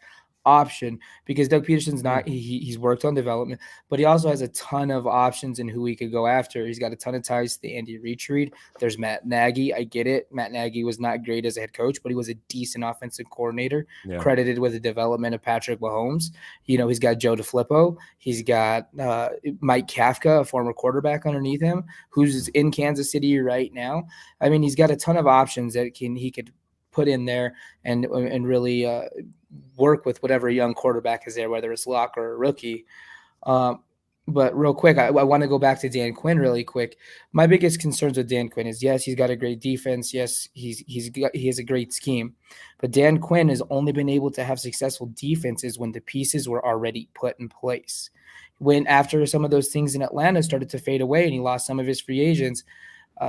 [SPEAKER 3] option because Doug Peterson's not he's worked on development, but he also has a ton of options in who he could go after. He's got a ton of ties to the Andy Reid. There's Matt Nagy. I get it. Matt Nagy was not great as a head coach, but he was a decent offensive coordinator, credited with the development of Patrick Mahomes. He's got Joe DeFilippo. He's got Mike Kafka, a former quarterback underneath him, who's in Kansas City right now. I mean, he's got a ton of options that he could put in there and really work with whatever young quarterback is there, whether it's Locke or a rookie. But real quick, I want to go back to Dan Quinn really quick. My biggest concerns with Dan Quinn is, yes, he's got a great defense. Yes, he has a great scheme. But Dan Quinn has only been able to have successful defenses when the pieces were already put in place. When after some of those things in Atlanta started to fade away and he lost some of his free agents,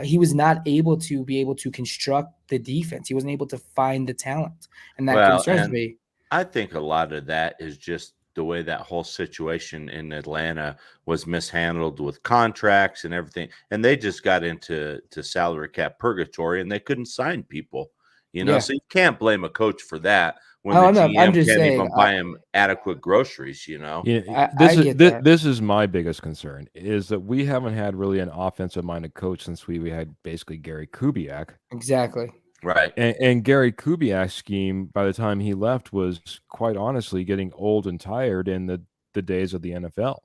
[SPEAKER 3] he was not able to construct the defense. He wasn't able to find the talent. And that concerns me.
[SPEAKER 2] I think a lot of that is just the way that whole situation in Atlanta was mishandled with contracts and everything. And they just got into salary cap purgatory and they couldn't sign people, so you can't blame a coach for that when the GM can't even buy him adequate groceries,
[SPEAKER 4] This is my biggest concern is that we haven't had really an offensive minded coach since we had basically Gary Kubiak.
[SPEAKER 3] Exactly.
[SPEAKER 2] Right.
[SPEAKER 4] And Gary Kubiak's scheme, by the time he left, was quite honestly getting old and tired in the days of the NFL.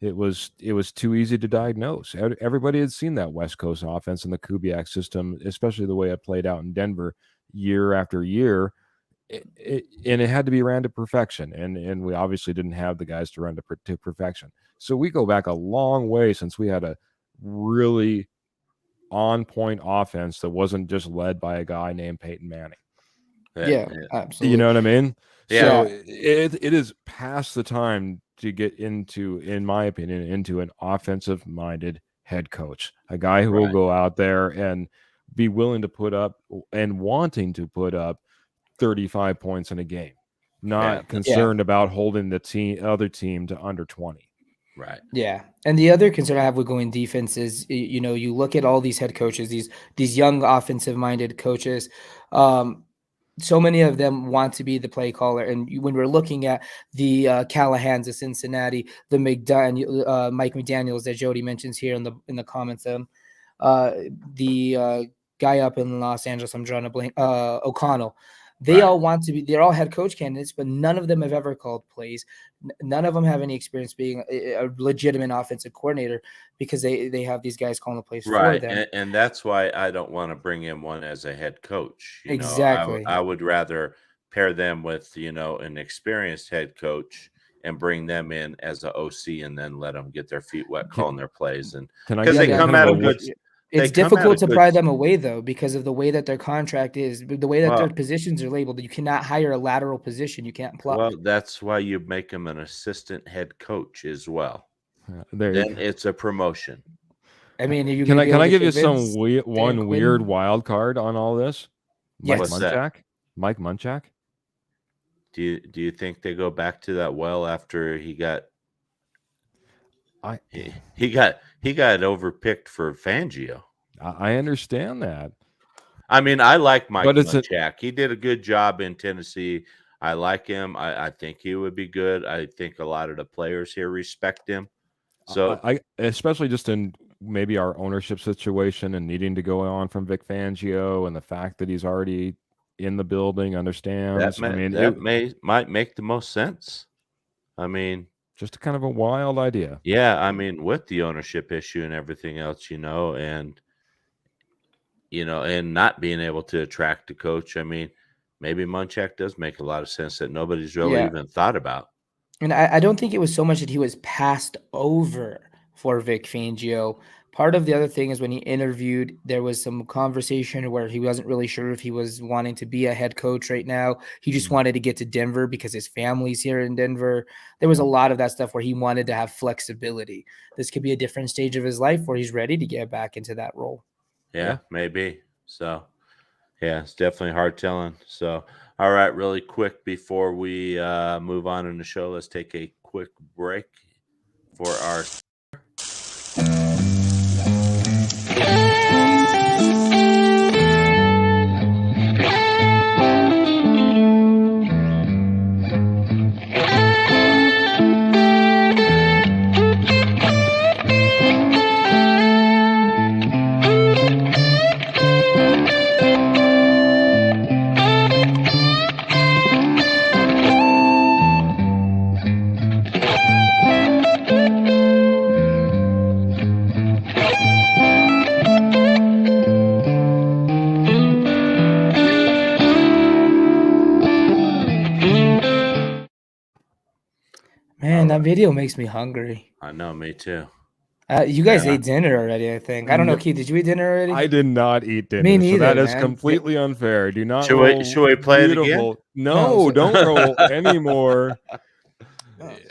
[SPEAKER 4] It was too easy to diagnose. Everybody had seen that West Coast offense and the Kubiak system, especially the way it played out in Denver year after year. And it had to be ran to perfection. And we obviously didn't have the guys to run to perfection. So we go back a long way since we had a really on-point offense that wasn't just led by a guy named Peyton Manning.
[SPEAKER 3] Yeah, absolutely.
[SPEAKER 4] You know what I mean?
[SPEAKER 2] Yeah.
[SPEAKER 4] So it is past the time to get into, in my opinion, into an offensive-minded head coach, a guy who will go out there and be willing to put up and wanting to put up 35 points in a game, not concerned about holding the other team to under 20.
[SPEAKER 2] Right.
[SPEAKER 3] Yeah. And the other concern I have with going defense is, you look at all these head coaches, these young offensive minded coaches. So many of them want to be the play caller. And when we're looking at the Callahans of Cincinnati, the Mike McDaniels that Jody mentions here in the comments, the guy up in Los Angeles, I'm drawing a blank, O'Connell. They all want to be, they're all head coach candidates, but none of them have ever called plays. None of them have any experience being a legitimate offensive coordinator because they have these guys calling the plays for them.
[SPEAKER 2] And that's why I don't want to bring in one as a head coach.
[SPEAKER 3] Exactly.
[SPEAKER 2] I would rather pair them with, an experienced head coach and bring them in as an OC and then let them get their feet wet calling their plays. And because they come at them good.
[SPEAKER 3] It's difficult to pry them away, though, because of the way that their contract is, the way that their positions are labeled. You cannot hire a lateral position. You can't pluck.
[SPEAKER 2] Well, that's why you make them an assistant head coach as well. Then it's a promotion.
[SPEAKER 3] I mean,
[SPEAKER 4] can I give you some weird wild card on all this?
[SPEAKER 3] Yes.
[SPEAKER 4] Mike Munchak.
[SPEAKER 2] Do you think they go back to that well after he got? He got overpicked for Fangio.
[SPEAKER 4] I understand that.
[SPEAKER 2] I mean, I like Mike Munchak. He did a good job in Tennessee. I like him. I think he would be good. I think a lot of the players here respect him. So
[SPEAKER 4] I especially just in maybe our ownership situation and needing to go on from Vic Fangio and the fact that he's already in the building, understands.
[SPEAKER 2] Might make the most sense. I mean,
[SPEAKER 4] just kind of a wild idea.
[SPEAKER 2] Yeah, I mean, with the ownership issue and everything else, and not being able to attract a coach. I mean, maybe Munchak does make a lot of sense that nobody's really even thought about.
[SPEAKER 3] And I don't think it was so much that he was passed over for Vic Fangio. Part of the other thing is when he interviewed, there was some conversation where he wasn't really sure if he was wanting to be a head coach right now. He just wanted to get to Denver because his family's here in Denver. There was a lot of that stuff where he wanted to have flexibility. This could be a different stage of his life where he's ready to get back into that role.
[SPEAKER 2] Yeah. Maybe. So, yeah, it's definitely hard telling. So, all right, really quick before we move on in the show, let's take a quick break for our
[SPEAKER 3] Man, that video makes me hungry.
[SPEAKER 2] I know, me too.
[SPEAKER 3] You guys ate dinner already, I think. I don't know, Keith, did you eat dinner already?
[SPEAKER 4] I did not eat dinner.
[SPEAKER 3] Me neither,
[SPEAKER 4] so that
[SPEAKER 3] man.
[SPEAKER 4] is completely unfair. Do not
[SPEAKER 2] Should we play it again?
[SPEAKER 4] No, don't roll anymore.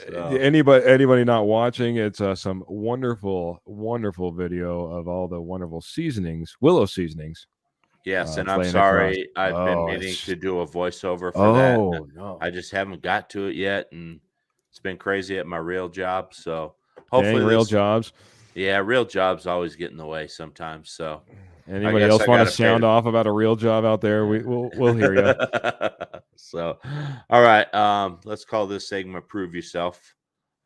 [SPEAKER 4] Anybody not watching, it's some wonderful video of all the wonderful seasonings, Willow seasonings.
[SPEAKER 2] Yes, and I'm sorry, I've been meaning to do a voiceover for that.
[SPEAKER 4] No.
[SPEAKER 2] I just haven't got to it yet, and it's been crazy at my real job. So hopefully,
[SPEAKER 4] real jobs.
[SPEAKER 2] Yeah, real jobs always get in the way sometimes. So
[SPEAKER 4] anybody else want to sound off about a real job out there? We'll hear you.
[SPEAKER 2] So, all right, let's call this segment "Prove Yourself."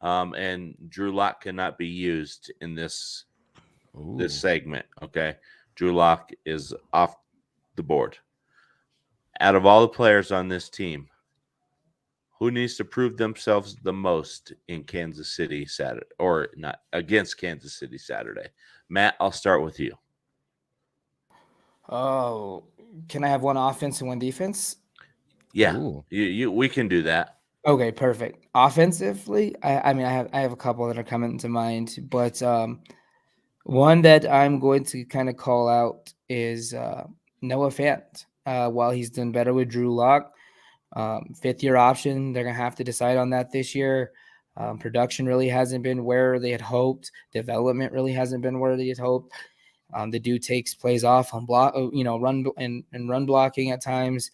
[SPEAKER 2] And Drew Lock cannot be used in this segment. Okay, Drew Lock is off the board. Out of all the players on this team, who needs to prove themselves the most in Kansas City Saturday, or not against Kansas City Saturday? Matt, I'll start with you.
[SPEAKER 3] Oh, can I have one offense and one defense?
[SPEAKER 2] Yeah, we can do that.
[SPEAKER 3] Okay, perfect. Offensively, I mean, I have a couple that are coming to mind, but one that I'm going to kind of call out is Noah Fant. While he's done better with Drew Lock, fifth-year option, they're going to have to decide on that this year. Production really hasn't been where they had hoped. Development really hasn't been where they had hoped. The dude takes plays off on block, run and run blocking at times.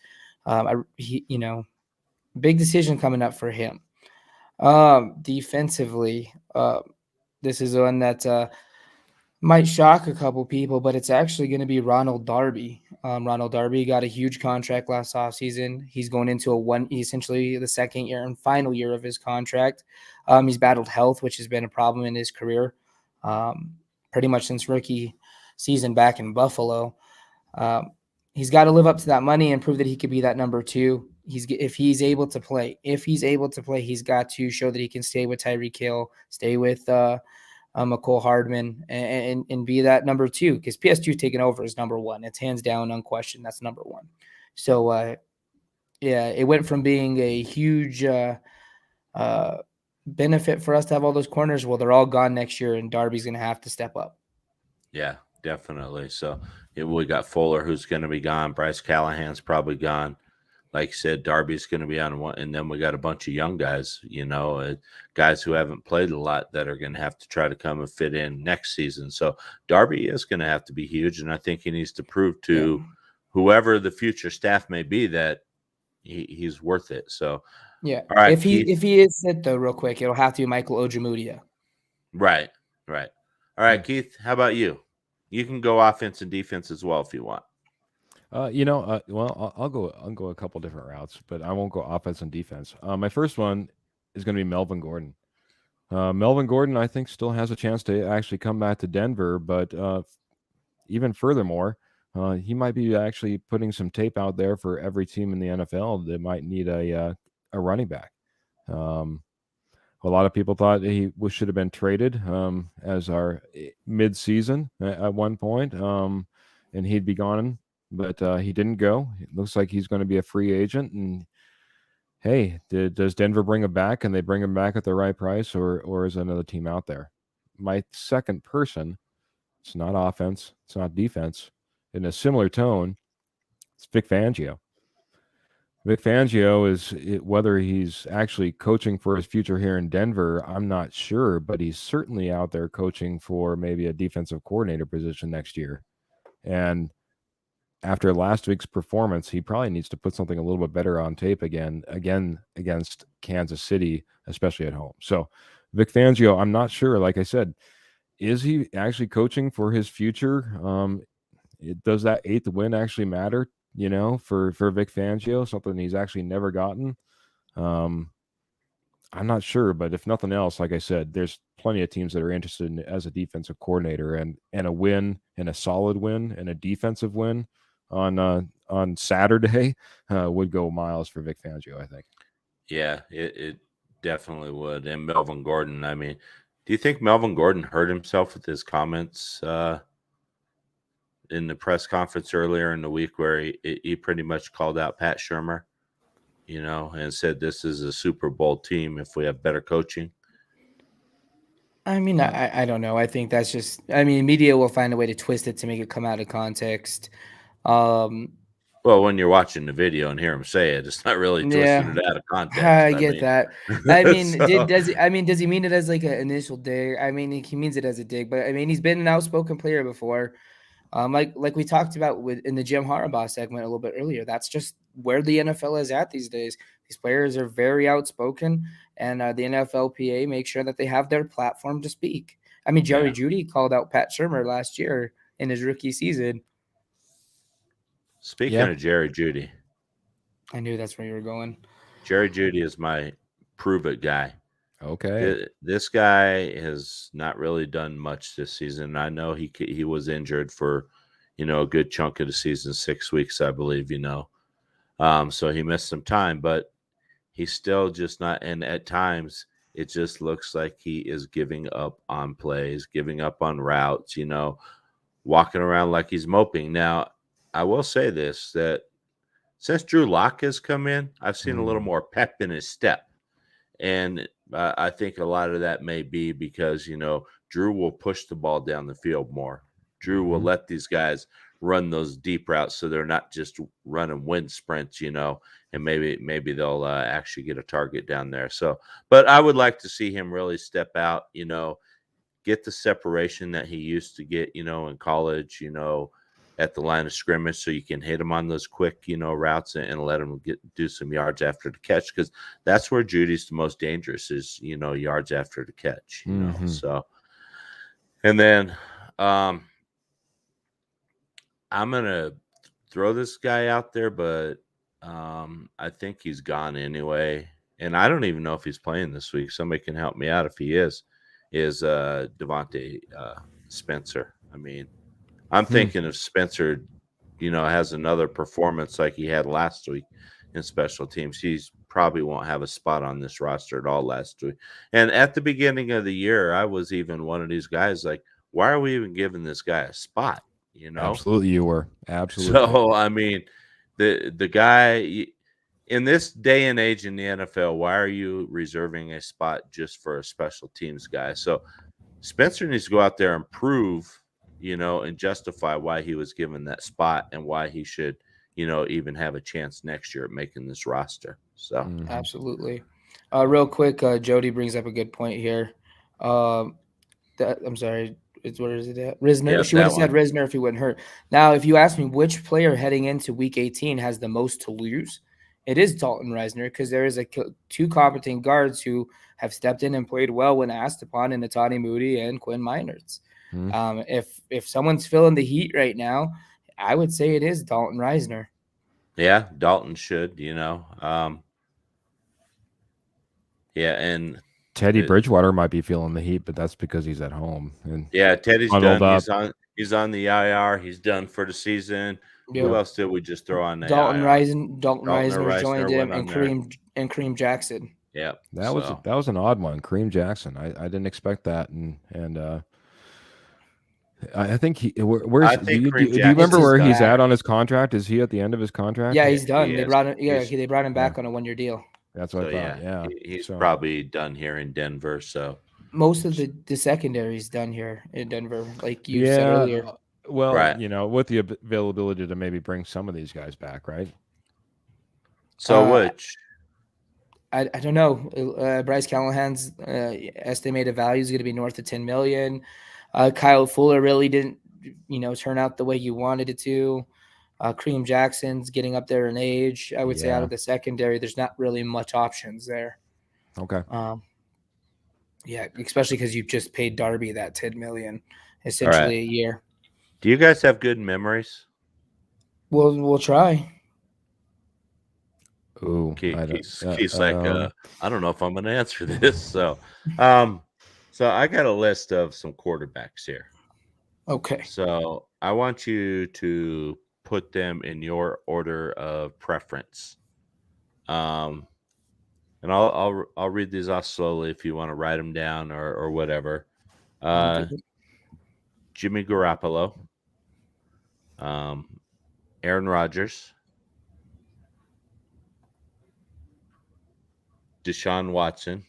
[SPEAKER 3] Big decision coming up for him. Defensively, this is one that might shock a couple people, but it's actually going to be Ronald Darby. Ronald Darby got a huge contract last offseason. He's going into essentially the second year and final year of his contract. He's battled health, which has been a problem in his career, pretty much since rookie season back in Buffalo. He's got to live up to that money and prove that he could be that number two. If he's able to play, he's got to show that he can stay with Tyreek Hill, stay with McCole Hardman, and be that number two, because PS2 taking over is number one. It's hands down, unquestioned. That's number one. So, yeah, it went from being a huge benefit for us to have all those corners. Well, they're all gone next year, and Darby's going to have to step up.
[SPEAKER 2] Yeah, definitely. So we got Fuller, who's going to be gone. Bryce Callahan's probably gone. Like you said, Darby's going to be on one, and then we got a bunch of young guys, guys who haven't played a lot that are going to have to try to come and fit in next season. So Darby is going to have to be huge, and I think he needs to prove to whoever the future staff may be that he's worth it. So,
[SPEAKER 3] yeah,
[SPEAKER 2] all right.
[SPEAKER 3] If he is it though, real quick, it'll have to be Michael Ojemudia.
[SPEAKER 2] Right. All right, Keith. How about you? You can go offense and defense as well if you want.
[SPEAKER 4] Well, I'll go a couple different routes, but I won't go offense and defense. My first one is going to be Melvin Gordon. Melvin Gordon, I think, still has a chance to actually come back to Denver, but even furthermore, he might be actually putting some tape out there for every team in the NFL that might need a running back. A lot of people thought he should have been traded as our mid-season at one point, and he'd be gone. But he didn't go. It looks like he's going to be a free agent. And hey, does Denver bring him back? And they bring him back at the right price, or is another team out there? My second person, it's not offense, it's not defense. In a similar tone, it's Vic Fangio. Vic Fangio whether he's actually coaching for his future here in Denver, I'm not sure, but he's certainly out there coaching for maybe a defensive coordinator position next year. And after last week's performance, he probably needs to put something a little bit better on tape again against Kansas City, especially at home. So Vic Fangio, I'm not sure. Like I said, is he actually coaching for his future? Does that 8th win actually matter, for Vic Fangio, something he's actually never gotten? I'm not sure, but if nothing else, like I said, there's plenty of teams that are interested in as a defensive coordinator, and a win, and a solid win, and a defensive win on Saturday would go miles for Vic Fangio, I think.
[SPEAKER 2] Yeah, it definitely would. And Melvin Gordon, I mean, do you think Melvin Gordon hurt himself with his comments in the press conference earlier in the week where he pretty much called out Pat Shurmur, and said this is a Super Bowl team if we have better coaching?
[SPEAKER 3] I mean, I don't know. I think that's just, media will find a way to twist it to make it come out of context.
[SPEAKER 2] Well, when you're watching the video and hear him say it, it's not really twisting it out of context.
[SPEAKER 3] I get that. I mean, does he mean it as like an initial dig? I mean, he means it as a dig, but I mean, he's been an outspoken player before. Like we talked about in the Jim Harbaugh segment a little bit earlier. That's just where the NFL is at these days. These players are very outspoken, and the NFLPA makes sure that they have their platform to speak. I mean, Jerry Jeudy called out Pat Shurmur last year in his rookie season.
[SPEAKER 2] Speaking of Jerry Jeudy,
[SPEAKER 3] I knew that's where you were going.
[SPEAKER 2] Jerry Jeudy is my prove it guy.
[SPEAKER 4] Okay.
[SPEAKER 2] This guy has not really done much this season. I know he was injured for, a good chunk of the season, 6 weeks, I believe, so he missed some time, but he's still just not. And at times it just looks like he is giving up on plays, giving up on routes, walking around like he's moping. Now, I will say this, that since Drew Lock has come in, I've seen a little more pep in his step. And I think a lot of that may be because, Drew will push the ball down the field more. Drew will let these guys run those deep routes so they're not just running wind sprints, and maybe they'll actually get a target down there. So, but I would like to see him really step out, get the separation that he used to get, in college, at the line of scrimmage so you can hit him on those quick, routes and let him do some yards after the catch, because that's where Judy's the most dangerous is, yards after the catch, So, and then I'm going to throw this guy out there, but I think he's gone anyway. And I don't even know if he's playing this week. Somebody can help me out if he is Devontae Spencer. I mean, I'm thinking if Spencer, has another performance like he had last week in special teams, he's probably won't have a spot on this roster at all last week. And at the beginning of the year, I was even one of these guys like, why are we even giving this guy a spot?
[SPEAKER 4] Absolutely, you were. Absolutely.
[SPEAKER 2] So, I mean, the guy in this day and age in the NFL, why are you reserving a spot just for a special teams guy? So Spencer needs to go out there and prove, and justify why he was given that spot and why he should, even have a chance next year at making this roster. So
[SPEAKER 3] Absolutely. Real quick, Jody brings up a good point here. I'm sorry. What is it? Risner.
[SPEAKER 2] Yeah,
[SPEAKER 3] she would have said Risner if he wouldn't hurt. Now, if you ask me which player heading into Week 18 has the most to lose, it is Dalton Risner, because there is two competent guards who have stepped in and played well when asked upon in Natani Moody and Quinn Meinerz. If someone's feeling the heat right now, I would say it is Dalton Risner.
[SPEAKER 2] Yeah, Dalton should, and
[SPEAKER 4] Teddy Bridgewater might be feeling the heat, but that's because he's at home. And
[SPEAKER 2] Teddy's done. He's on the IR. He's done for the season.
[SPEAKER 3] Yep.
[SPEAKER 2] Who else did we just throw on the
[SPEAKER 3] Dalton
[SPEAKER 2] IR?
[SPEAKER 3] Risner joined him, and Kareem Jackson.
[SPEAKER 2] Yeah,
[SPEAKER 4] that was an odd one. Kareem Jackson. I didn't expect that, and I think he. Do you remember where he's at on his contract? Is he at the end of his contract?
[SPEAKER 3] Yeah, he's done. They brought him back on a 1-year deal.
[SPEAKER 4] That's what I thought. Yeah,
[SPEAKER 2] he's probably done here in Denver. So
[SPEAKER 3] most of the secondary is done here in Denver, like you said earlier.
[SPEAKER 4] Well, with the availability to maybe bring some of these guys back, right?
[SPEAKER 2] So which?
[SPEAKER 3] I don't know. Bryce Callahan's estimated value is going to be north of $10 million. Kyle Fuller really didn't, turn out the way you wanted it to. Kareem Jackson's getting up there in age. I would say out of the secondary, there's not really much options there.
[SPEAKER 4] Okay.
[SPEAKER 3] Especially because you just paid Darby that $10 million essentially a year.
[SPEAKER 2] Do you guys have good memories?
[SPEAKER 3] We'll try.
[SPEAKER 4] Ooh,
[SPEAKER 2] Keith's like, I don't know if I'm going to answer this. So I got a list of some quarterbacks here. Okay. So I want you to put them in your order of preference. And I'll read these off slowly if you want to write them down or whatever. Jimmy Garoppolo, Aaron Rodgers, Deshaun Watson,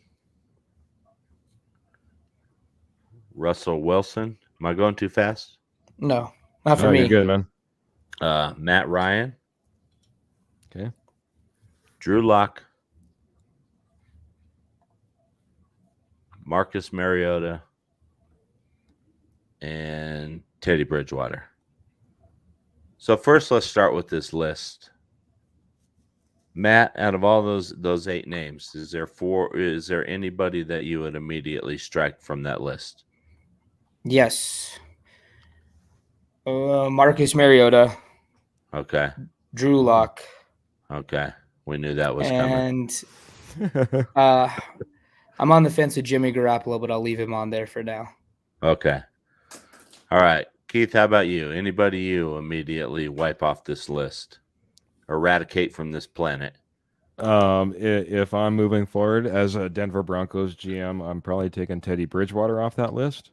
[SPEAKER 2] Russell Wilson. Am I going too fast?
[SPEAKER 3] No, not for me.
[SPEAKER 4] You're good, man.
[SPEAKER 2] Matt Ryan.
[SPEAKER 4] Okay.
[SPEAKER 2] Drew Lock. Marcus Mariota. And Teddy Bridgewater. So first, let's start with this list. Matt, out of all those 8 names, is there anybody that you would immediately strike from that list?
[SPEAKER 3] Yes. Marcus Mariota.
[SPEAKER 2] Okay.
[SPEAKER 3] Drew Lock.
[SPEAKER 2] Okay. We knew that was coming.
[SPEAKER 3] And I'm on the fence with Jimmy Garoppolo, but I'll leave him on there for now.
[SPEAKER 2] Okay. All right. Keith, how about you? Anybody you immediately wipe off this list? Eradicate from this planet?
[SPEAKER 4] If I'm moving forward as a Denver Broncos GM, I'm probably taking Teddy Bridgewater off that list.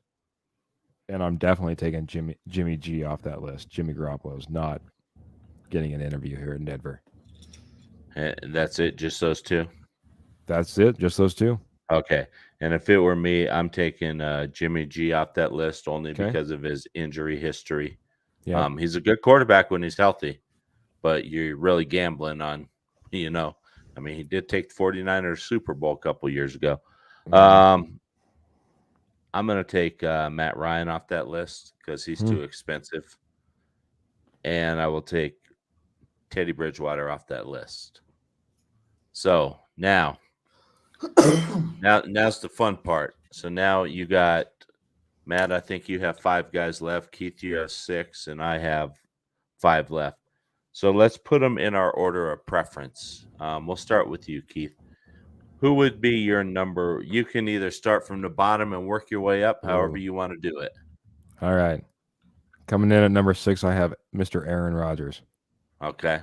[SPEAKER 4] And I'm definitely taking Jimmy G off that list. Jimmy Garoppolo's not getting an interview here in Denver.
[SPEAKER 2] And that's it? Just those 2?
[SPEAKER 4] That's it. Just those 2.
[SPEAKER 2] Okay. And if it were me, I'm taking Jimmy G off that list only because of his injury history. Yeah. He's a good quarterback when he's healthy, but you're really gambling on, he did take the 49ers Super Bowl a couple years ago. Mm-hmm. I'm going to take Matt Ryan off that list because he's too expensive. and I will take Teddy Bridgewater off that list. So now's the fun part. So now you got Matt. I think you have 5 guys left. Keith, you have 6, and I have 5 left. So let's put them in our order of preference. We'll start with you, Keith. Who would be your number? You can either start from the bottom and work your way up, however you want to do it.
[SPEAKER 4] All right. Coming in at number 6, I have Mr. Aaron Rodgers.
[SPEAKER 2] Okay.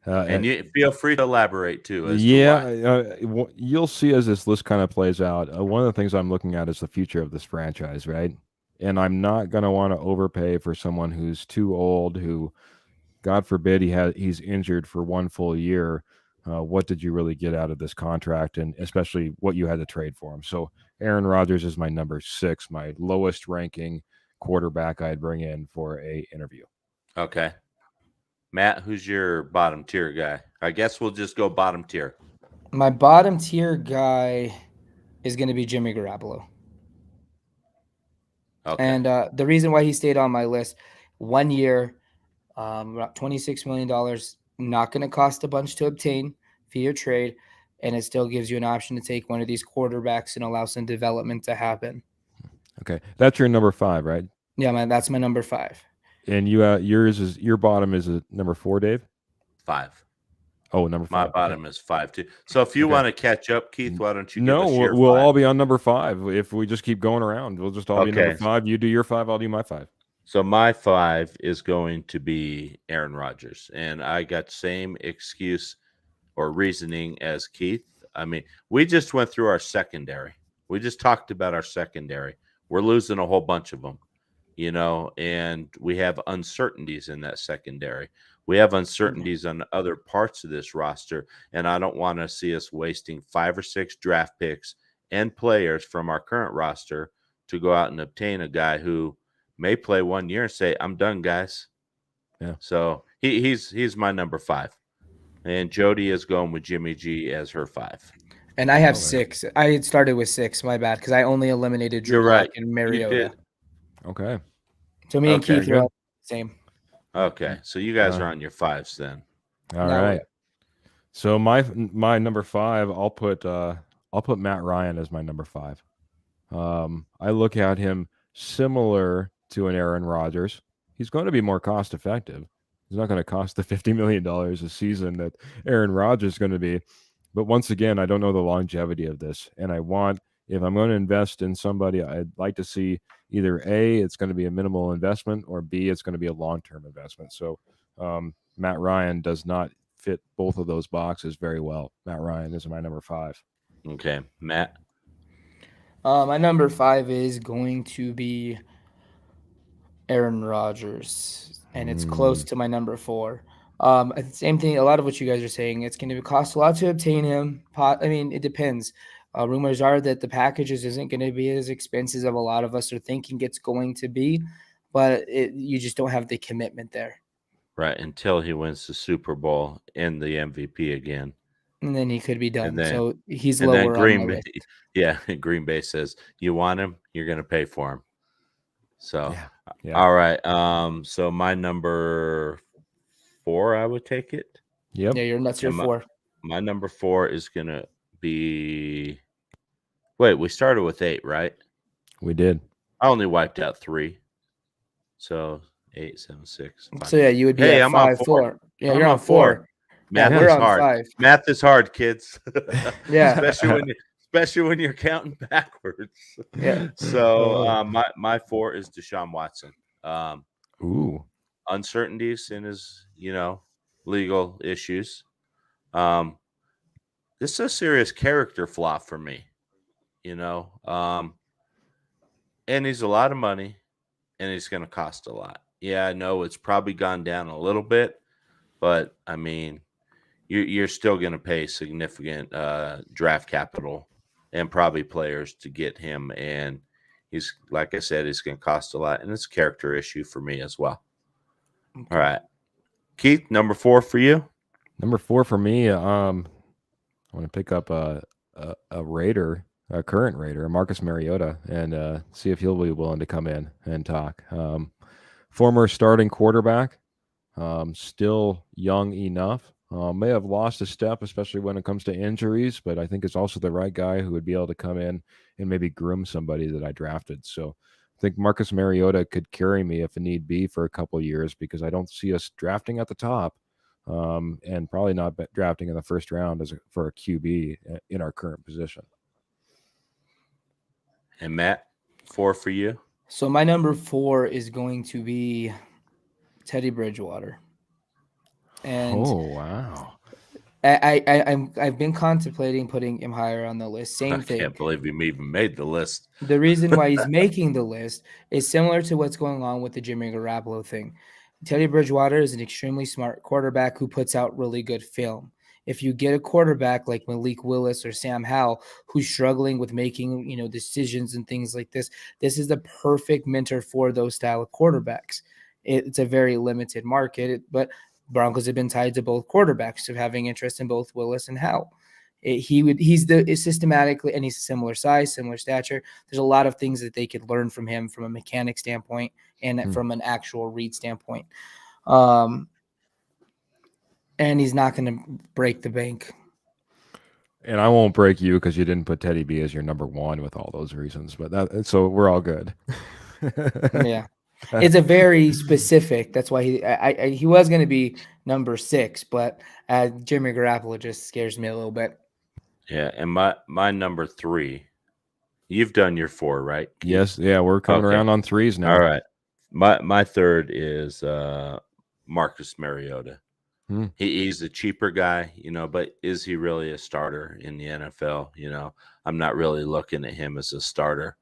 [SPEAKER 2] And you feel free to elaborate too.
[SPEAKER 4] You'll see as this list kind of plays out. One of the things I'm looking at is the future of this franchise, right? And I'm not going to want to overpay for someone who's too old, who, God forbid, he's injured for 1 full year. What did you really get out of this contract, and especially what you had to trade for him? So Aaron Rodgers is my number 6, my lowest ranking quarterback I'd bring in for a interview.
[SPEAKER 2] Okay. Matt, who's your bottom tier guy? I guess we'll just go bottom tier.
[SPEAKER 3] My bottom tier guy is going to be Jimmy Garoppolo. Okay. And the reason why he stayed on my list, 1 year, about $26 million, not going to cost a bunch to obtain via trade, and it still gives you an option to take one of these quarterbacks and allow some development to happen.
[SPEAKER 4] Okay, that's your number 5, right?
[SPEAKER 3] Yeah, man, that's my number 5.
[SPEAKER 4] And your bottom is a number 4, Dave?
[SPEAKER 2] 5.
[SPEAKER 4] Oh, number 5.
[SPEAKER 2] My bottom is 5 too. So if you want to catch up, Keith, why don't you?
[SPEAKER 4] We'll all be on number 5 if we just keep going around. We'll just all be number 5. You do your 5, I'll do my 5.
[SPEAKER 2] So my 5 is going to be Aaron Rodgers, and I got the same excuse or reasoning as Keith. I mean, we just went through our secondary. We just talked about our secondary. We're losing a whole bunch of them, and we have uncertainties in that secondary. We have uncertainties on other parts of this roster, and I don't want to see us wasting 5 or 6 draft picks and players from our current roster to go out and obtain a guy who may play 1 year and say, I'm done, guys.
[SPEAKER 4] Yeah.
[SPEAKER 2] So he's my number 5. And Jody is going with Jimmy G as her 5.
[SPEAKER 3] And I have 6. I had started with 6, my bad, because I only eliminated Drew Lock and Mariota.
[SPEAKER 4] Okay.
[SPEAKER 3] So me and Keith are all the same.
[SPEAKER 2] Okay. So you guys are on your 5s then.
[SPEAKER 4] All right. So my number 5, I'll put Matt Ryan as my number 5. I look at him similar to an Aaron Rodgers. He's going to be more cost effective. He's not going to cost the $50 million a season that Aaron Rodgers is going to be. But once again, I don't know the longevity of this. And if I'm going to invest in somebody, I'd like to see either A, it's going to be a minimal investment, or B, it's going to be a long-term investment. So Matt Ryan does not fit both of those boxes very well. Matt Ryan is my number 5.
[SPEAKER 2] Okay. Matt?
[SPEAKER 3] My number 5 is going to be Aaron Rodgers, and it's close to my number 4. Same thing, a lot of what you guys are saying, it's going to cost a lot to obtain him. I mean, it depends. Rumors are that the packages isn't going to be as expensive as a lot of us are thinking it's going to be, but you just don't have the commitment there.
[SPEAKER 2] Right, until he wins the Super Bowl and the MVP again.
[SPEAKER 3] And then he could be done. So he's lower on my list.
[SPEAKER 2] Yeah, Green Bay says, you want him, you're going to pay for him. So, all right. So my number 4, I would take it.
[SPEAKER 4] Yep.
[SPEAKER 3] Yeah, that's your 4.
[SPEAKER 2] My number 4 is going to be – wait, we started with 8, right?
[SPEAKER 4] We did.
[SPEAKER 2] I only wiped out 3. So 8, 7, 6, 5.
[SPEAKER 3] So, yeah, you would be at 5, 4. Yeah, you're on 4.
[SPEAKER 2] Math is hard. 5. Math is hard, kids.
[SPEAKER 3] Yeah.
[SPEAKER 2] Especially when you're counting backwards.
[SPEAKER 3] Yeah.
[SPEAKER 2] So my 4 is Deshaun Watson. Uncertainties in his, legal issues. This is a serious character flaw for me, and he's a lot of money, and he's going to cost a lot. Yeah, I know it's probably gone down a little bit, but I mean, you're still going to pay significant draft capital and probably players to get him. And he's, like I said, it's going to cost a lot, and it's a character issue for me as well. Okay. All right. Keith, number 4 for you?
[SPEAKER 4] Number 4 for me, I want to pick up a Raider, a current Raider, Marcus Mariota, and see if he'll be willing to come in and talk. former starting quarterback, still young enough. May have lost a step, especially when it comes to injuries, but I think it's also the right guy who would be able to come in and maybe groom somebody that I drafted. So I think Marcus Mariota could carry me if a need be for a couple years, because I don't see us drafting at the top, and probably not drafting in the first round for a QB in our current position.
[SPEAKER 2] And Matt, 4 for you?
[SPEAKER 3] So my number 4 is going to be Teddy Bridgewater. And
[SPEAKER 4] wow.
[SPEAKER 3] I've been contemplating putting him higher on the list. Same thing.
[SPEAKER 2] I can't believe he even made the list.
[SPEAKER 3] The reason why he's making the list is similar to what's going on with the Jimmy Garoppolo thing. Teddy Bridgewater is an extremely smart quarterback who puts out really good film. If you get a quarterback like Malik Willis or Sam Howell who's struggling with making, decisions and things like this is the perfect mentor for those style of quarterbacks. It's a very limited market, but Broncos have been tied to both quarterbacks of having interest in both Willis and Howell. He's systematically, and he's a similar size, similar stature. There's a lot of things that they could learn from him from a mechanic standpoint and from an actual read standpoint. And he's not going to break the bank.
[SPEAKER 4] And I won't break you because you didn't put Teddy B as your number 1 with all those reasons, but so we're all good.
[SPEAKER 3] Yeah. It's a very specific. That's why he was going to be number 6, but Jimmy Garoppolo just scares me a little bit.
[SPEAKER 2] Yeah, and my number 3. You've done your 4, right?
[SPEAKER 4] Yes, yeah, we're coming around on 3s now.
[SPEAKER 2] All right, my third is Marcus Mariota. He's a cheaper guy, but is he really a starter in the NFL? I'm not really looking at him as a starter.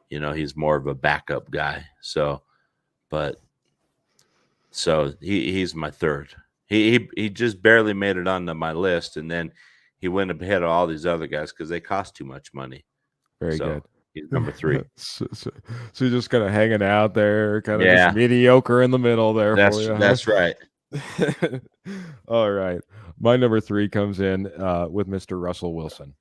[SPEAKER 2] He's more of a backup guy. So he's my third. He just barely made it onto my list, and then he went ahead of all these other guys because they cost too much money.
[SPEAKER 4] Very good.
[SPEAKER 2] He's number 3.
[SPEAKER 4] so you're just kind of hanging out there, kind of just mediocre in the middle there.
[SPEAKER 2] That's right.
[SPEAKER 4] All right. My number 3 comes in with Mr. Russell Wilson.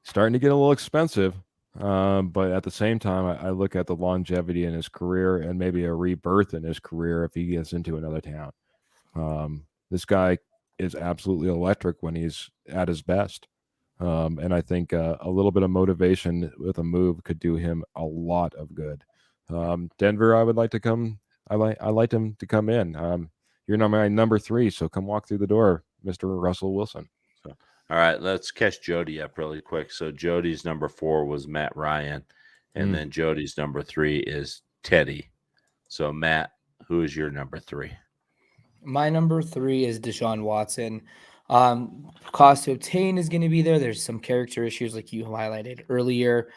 [SPEAKER 4] Starting to get a little expensive. But at the same time, I look at the longevity in his career and maybe a rebirth in his career if he gets into another town. This guy is absolutely electric when he's at his best. And I think a little bit of motivation with a move could do him a lot of good. Denver, I would like to come. I like him to come in. You're my number 3, so come walk through the door, Mr. Russell Wilson.
[SPEAKER 2] All right, let's catch Jody up really quick. So Jody's number 4 was Matt Ryan, and then Jody's number 3 is Teddy. So Matt, who is your number 3?
[SPEAKER 3] My number 3 is Deshaun Watson. Cost to obtain is going to be there. There's some character issues like you highlighted earlier.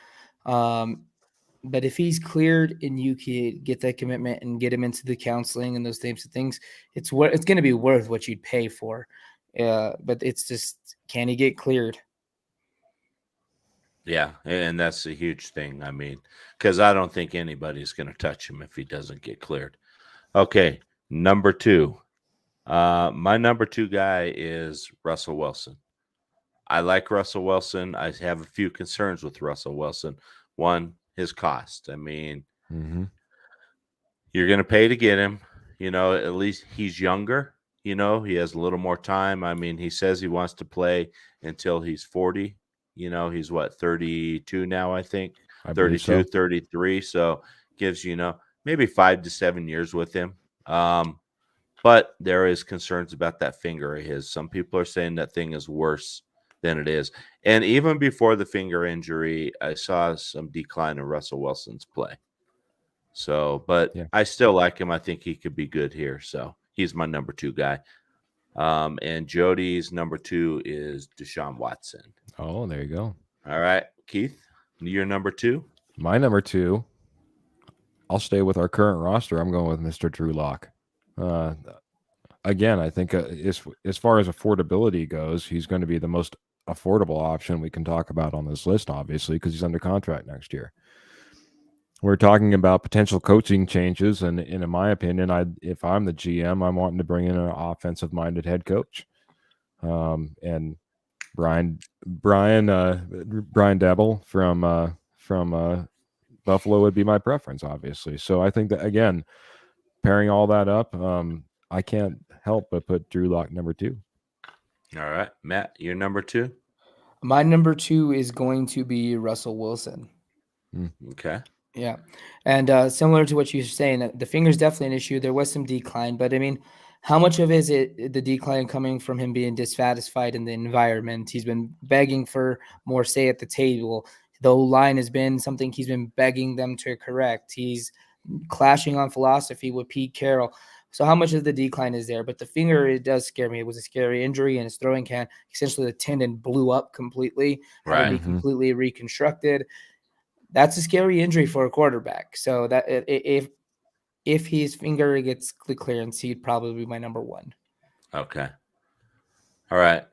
[SPEAKER 3] But if he's cleared and you can get that commitment and get him into the counseling and those types of things, it's going to be worth what you'd pay for. But it's just, can he get cleared?
[SPEAKER 2] Yeah, and that's a huge thing. I mean, because I don't think anybody's going to touch him if he doesn't get cleared. Okay, number 2. My number 2 guy is Russell Wilson. I like Russell Wilson. I have a few concerns with Russell Wilson. One, his cost. I mean, you're going to pay to get him. At least he's younger. He has a little more time. I mean, he says he wants to play until he's 40. He's 32 now, I think. 32, so. 33. So gives maybe 5 to 7 years with him. But there is concerns about that finger of his. Some people are saying that thing is worse than it is. And even before the finger injury, I saw some decline in Russell Wilson's play. So, but I still like him. I think he could be good here. So he's my number 2 guy. And Jody's number 2 is Deshaun Watson.
[SPEAKER 4] Oh, there you go.
[SPEAKER 2] All right, Keith, your number 2?
[SPEAKER 4] My number 2, I'll stay with our current roster. I'm going with Mr. Drew Lock. Again, I think as far as affordability goes, he's going to be the most affordable option we can talk about on this list, obviously, because he's under contract next year. We're talking about potential coaching changes, and in my opinion, if I'm the GM, I'm wanting to bring in an offensive-minded head coach. And Brian Dabble from Buffalo would be my preference, obviously. So I think that, again, pairing all that up, I can't help but put Drew Lock number 2.
[SPEAKER 2] All right, Matt, your number 2?
[SPEAKER 3] My number 2 is going to be Russell Wilson.
[SPEAKER 2] Okay.
[SPEAKER 3] Yeah. And similar to what you're saying, the finger's definitely an issue. There was some decline, but I mean, how much of is it the decline coming from him being dissatisfied in the environment? He's been begging for more say at the table. The line has been something he's been begging them to correct. He's clashing on philosophy with Pete Carroll. So how much of the decline is there? But the finger, it does scare me. It was a scary injury, and his throwing can, essentially the tendon blew up completely, had to be completely reconstructed. That's a scary injury for a quarterback. So that if his finger gets the clearance, he'd probably be my number 1.
[SPEAKER 2] Okay. All right.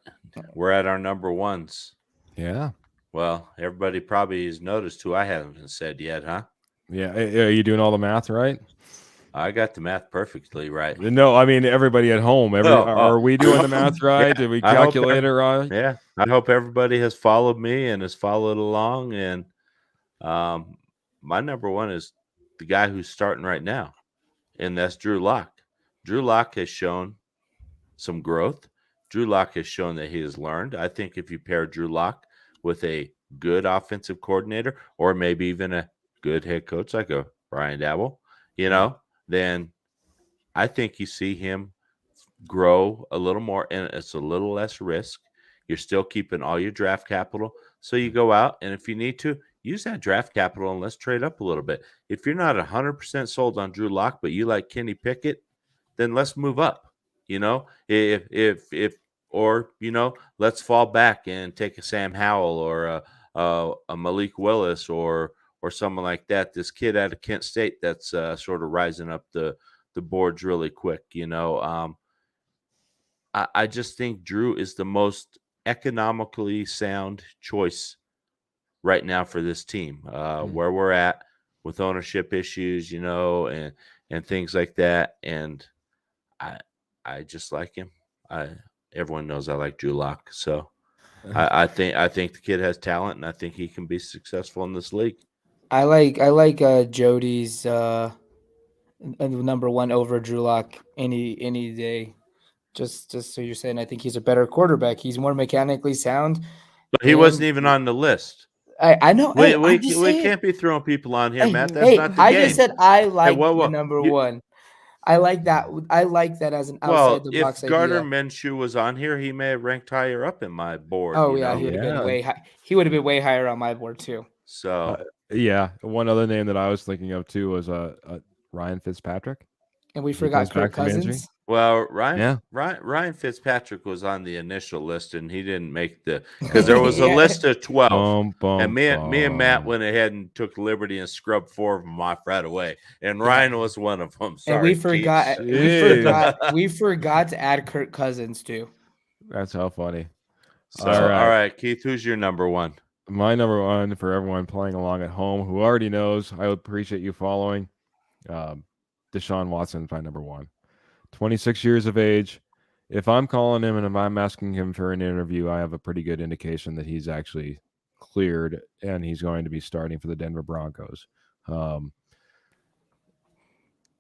[SPEAKER 2] We're at our number 1s.
[SPEAKER 4] Yeah.
[SPEAKER 2] Well, everybody probably has noticed who I haven't said yet, huh?
[SPEAKER 4] Yeah. Are you doing all the math right?
[SPEAKER 2] I got the math perfectly right.
[SPEAKER 4] No, I mean everybody at home. Are we doing the math right? Did we calculate it right?
[SPEAKER 2] Yeah. I hope everybody has followed me and has followed along. And my number 1 is the guy who's starting right now, and that's Drew Lock. Drew Lock has shown some growth. Drew Lock has shown that he has learned. I think if you pair Drew Lock with a good offensive coordinator, or maybe even a good head coach like a Brian Dabble, then I think you see him grow a little more, and it's a little less risk. You're still keeping all your draft capital. So you go out, and if you need to, use that draft capital and let's trade up a little bit. If you're not 100% sold on Drew Lock, but you like Kenny Pickett, then let's move up. Let's fall back and take a Sam Howell or a Malik Willis or someone like that. This kid out of Kent State that's sort of rising up the boards really quick. I just think Drew is the most economically sound choice right now for this team, where we're at with ownership issues, and things like that. And I just like him. Everyone knows I like Drew Lock, so I think the kid has talent, and I think he can be successful in this league.
[SPEAKER 3] I like Jody's number 1 over Drew Lock any day. Just so you're saying, I think he's a better quarterback. He's more mechanically sound.
[SPEAKER 2] But he wasn't even on the list.
[SPEAKER 3] I know.
[SPEAKER 2] We can't be throwing people on here, Matt. That's not the game.
[SPEAKER 3] I just said I like the number 1. I like that. I like that as an outside the box idea.
[SPEAKER 2] If Gardner Minshew was on here, he may have ranked higher up in my board.
[SPEAKER 3] Oh yeah, he would have been way high. He would have been way higher on my board too.
[SPEAKER 2] So
[SPEAKER 4] yeah, one other name that I was thinking of too was Ryan Fitzpatrick.
[SPEAKER 3] And we forgot Kirk Cousins.
[SPEAKER 2] Well, Ryan Fitzpatrick was on the initial list, and he didn't make because there was a list of 12, and me and Matt went ahead and took liberty and scrubbed 4 of them off right away, and Ryan was one of them. Sorry,
[SPEAKER 3] and we forgot to add Kirk Cousins too.
[SPEAKER 4] That's how funny.
[SPEAKER 2] So, all right, Keith, who's your number 1?
[SPEAKER 4] My number 1 for everyone playing along at home who already knows, I would appreciate you following. Deshaun Watson's my number 1. 26 years of age. If I'm calling him and if I'm asking him for an interview, I have a pretty good indication that he's actually cleared and he's going to be starting for the Denver Broncos.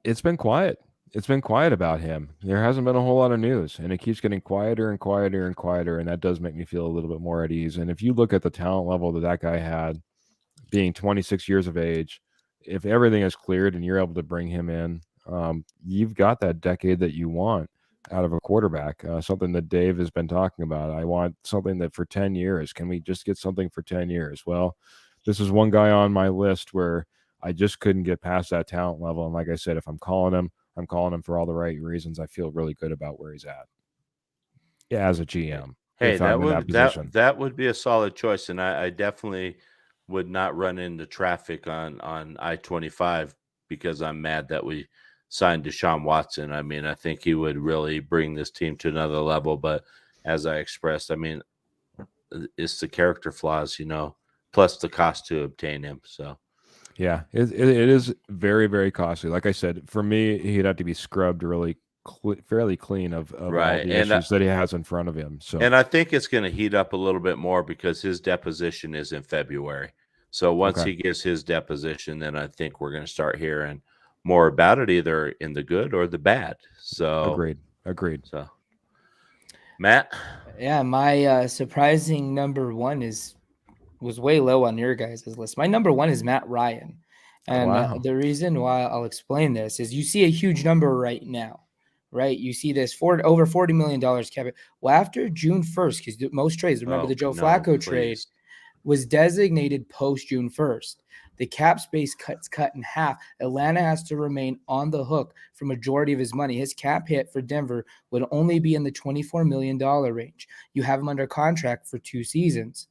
[SPEAKER 4] It's been quiet. It's been quiet about him. There hasn't been a whole lot of news, and it keeps getting quieter and quieter and quieter, and that does make me feel a little bit more at ease. And if you look at the talent level that guy had, being 26 years of age, if everything is cleared and you're able to bring him in, you've got that decade that you want out of a quarterback, something that Dave has been talking about. I want something that for 10 years, can we just get something for 10 years? Well, this is one guy on my list where I just couldn't get past that talent level. And like I said, if I'm calling him for all the right reasons. I feel really good about where he's at. Yeah, as a GM.
[SPEAKER 2] Hey, that would be a solid choice. And I definitely would not run into traffic on I-25 because I'm mad that we signed Deshaun Watson. I mean, I think he would really bring this team to another level. But as I expressed, I mean, it's the character flaws, plus the cost to obtain him. So,
[SPEAKER 4] yeah, it is very, very costly. Like I said, for me, he'd have to be scrubbed really fairly clean of
[SPEAKER 2] right.
[SPEAKER 4] all the issues that he has in front of him. So,
[SPEAKER 2] and I think it's going to heat up a little bit more because his deposition is in February. So once he gives his deposition, then I think we're going to start hearing more about it, either in the good or the bad. So
[SPEAKER 4] agreed.
[SPEAKER 2] So, Matt,
[SPEAKER 3] Yeah, my surprising number one was way low on your guys' list. My number one is Matt Ryan. And the reason why I'll explain this is you see a huge number right now, right? You see this over $40 million cap. Well, after June 1st, because most trades, remember the Joe Flacco trade was designated post June 1st. The cap space cuts cut in half. Atlanta has to remain on the hook for majority of his money. His cap hit for Denver would only be in the $24 million range. You have him under contract for 2 seasons.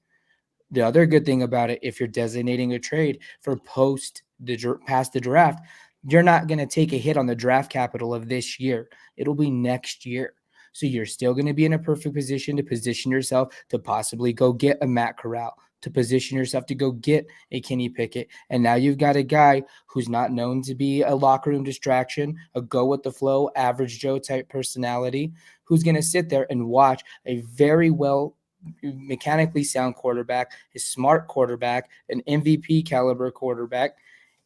[SPEAKER 3] The other good thing about it, if you're designating a trade for past the draft, you're not going to take a hit on the draft capital of this year. It'll be next year. So you're still going to be in a perfect position to position yourself to possibly go get a Matt Corral, to position yourself to go get a Kenny Pickett. And now you've got a guy who's not known to be a locker room distraction, a go with the flow, average Joe type personality, who's going to sit there and watch a very well mechanically sound quarterback, a smart quarterback, an MVP caliber quarterback,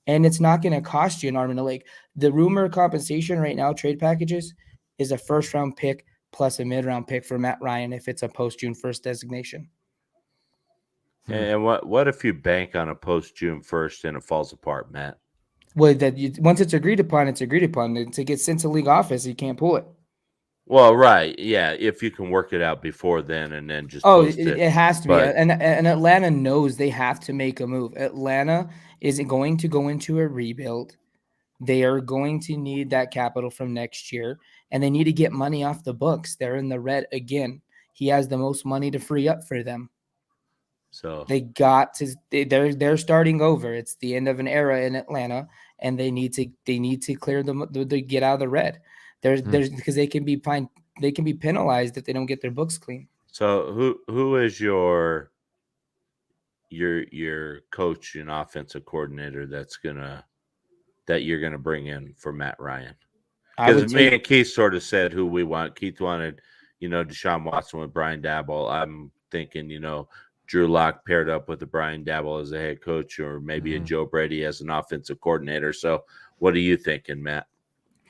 [SPEAKER 3] and it's not going to cost you an arm and a leg. The rumor compensation right now, trade packages, is a first round pick plus a mid round pick for Matt Ryan if it's a post June 1st designation.
[SPEAKER 2] And what if you bank on a post June 1st and it falls apart, Matt?
[SPEAKER 3] Well, once it's agreed upon, it's agreed upon. And to get sent to league office, you can't pull it.
[SPEAKER 2] Well, right, yeah. If you can work it out before then, and then just
[SPEAKER 3] it has to be. And Atlanta knows they have to make a move. Atlanta isn't going to go into a rebuild. They are going to need that capital from next year, and they need to get money off the books. They're in the red again. He has the most money to free up for them.
[SPEAKER 2] So
[SPEAKER 3] they got to. They're starting over. It's the end of an era in Atlanta, and they need to clear them to get out of the red. There's because they can be penalized if they don't get their books clean.
[SPEAKER 2] So who is your coach and offensive coordinator that you're gonna bring in for Matt Ryan? Because me and Keith sort of said who we want. Keith wanted, Deshaun Watson with Brian Daboll. I'm thinking, Drew Lock paired up with a Brian Daboll as a head coach, or maybe a Joe Brady as an offensive coordinator. So what are you thinking, Matt?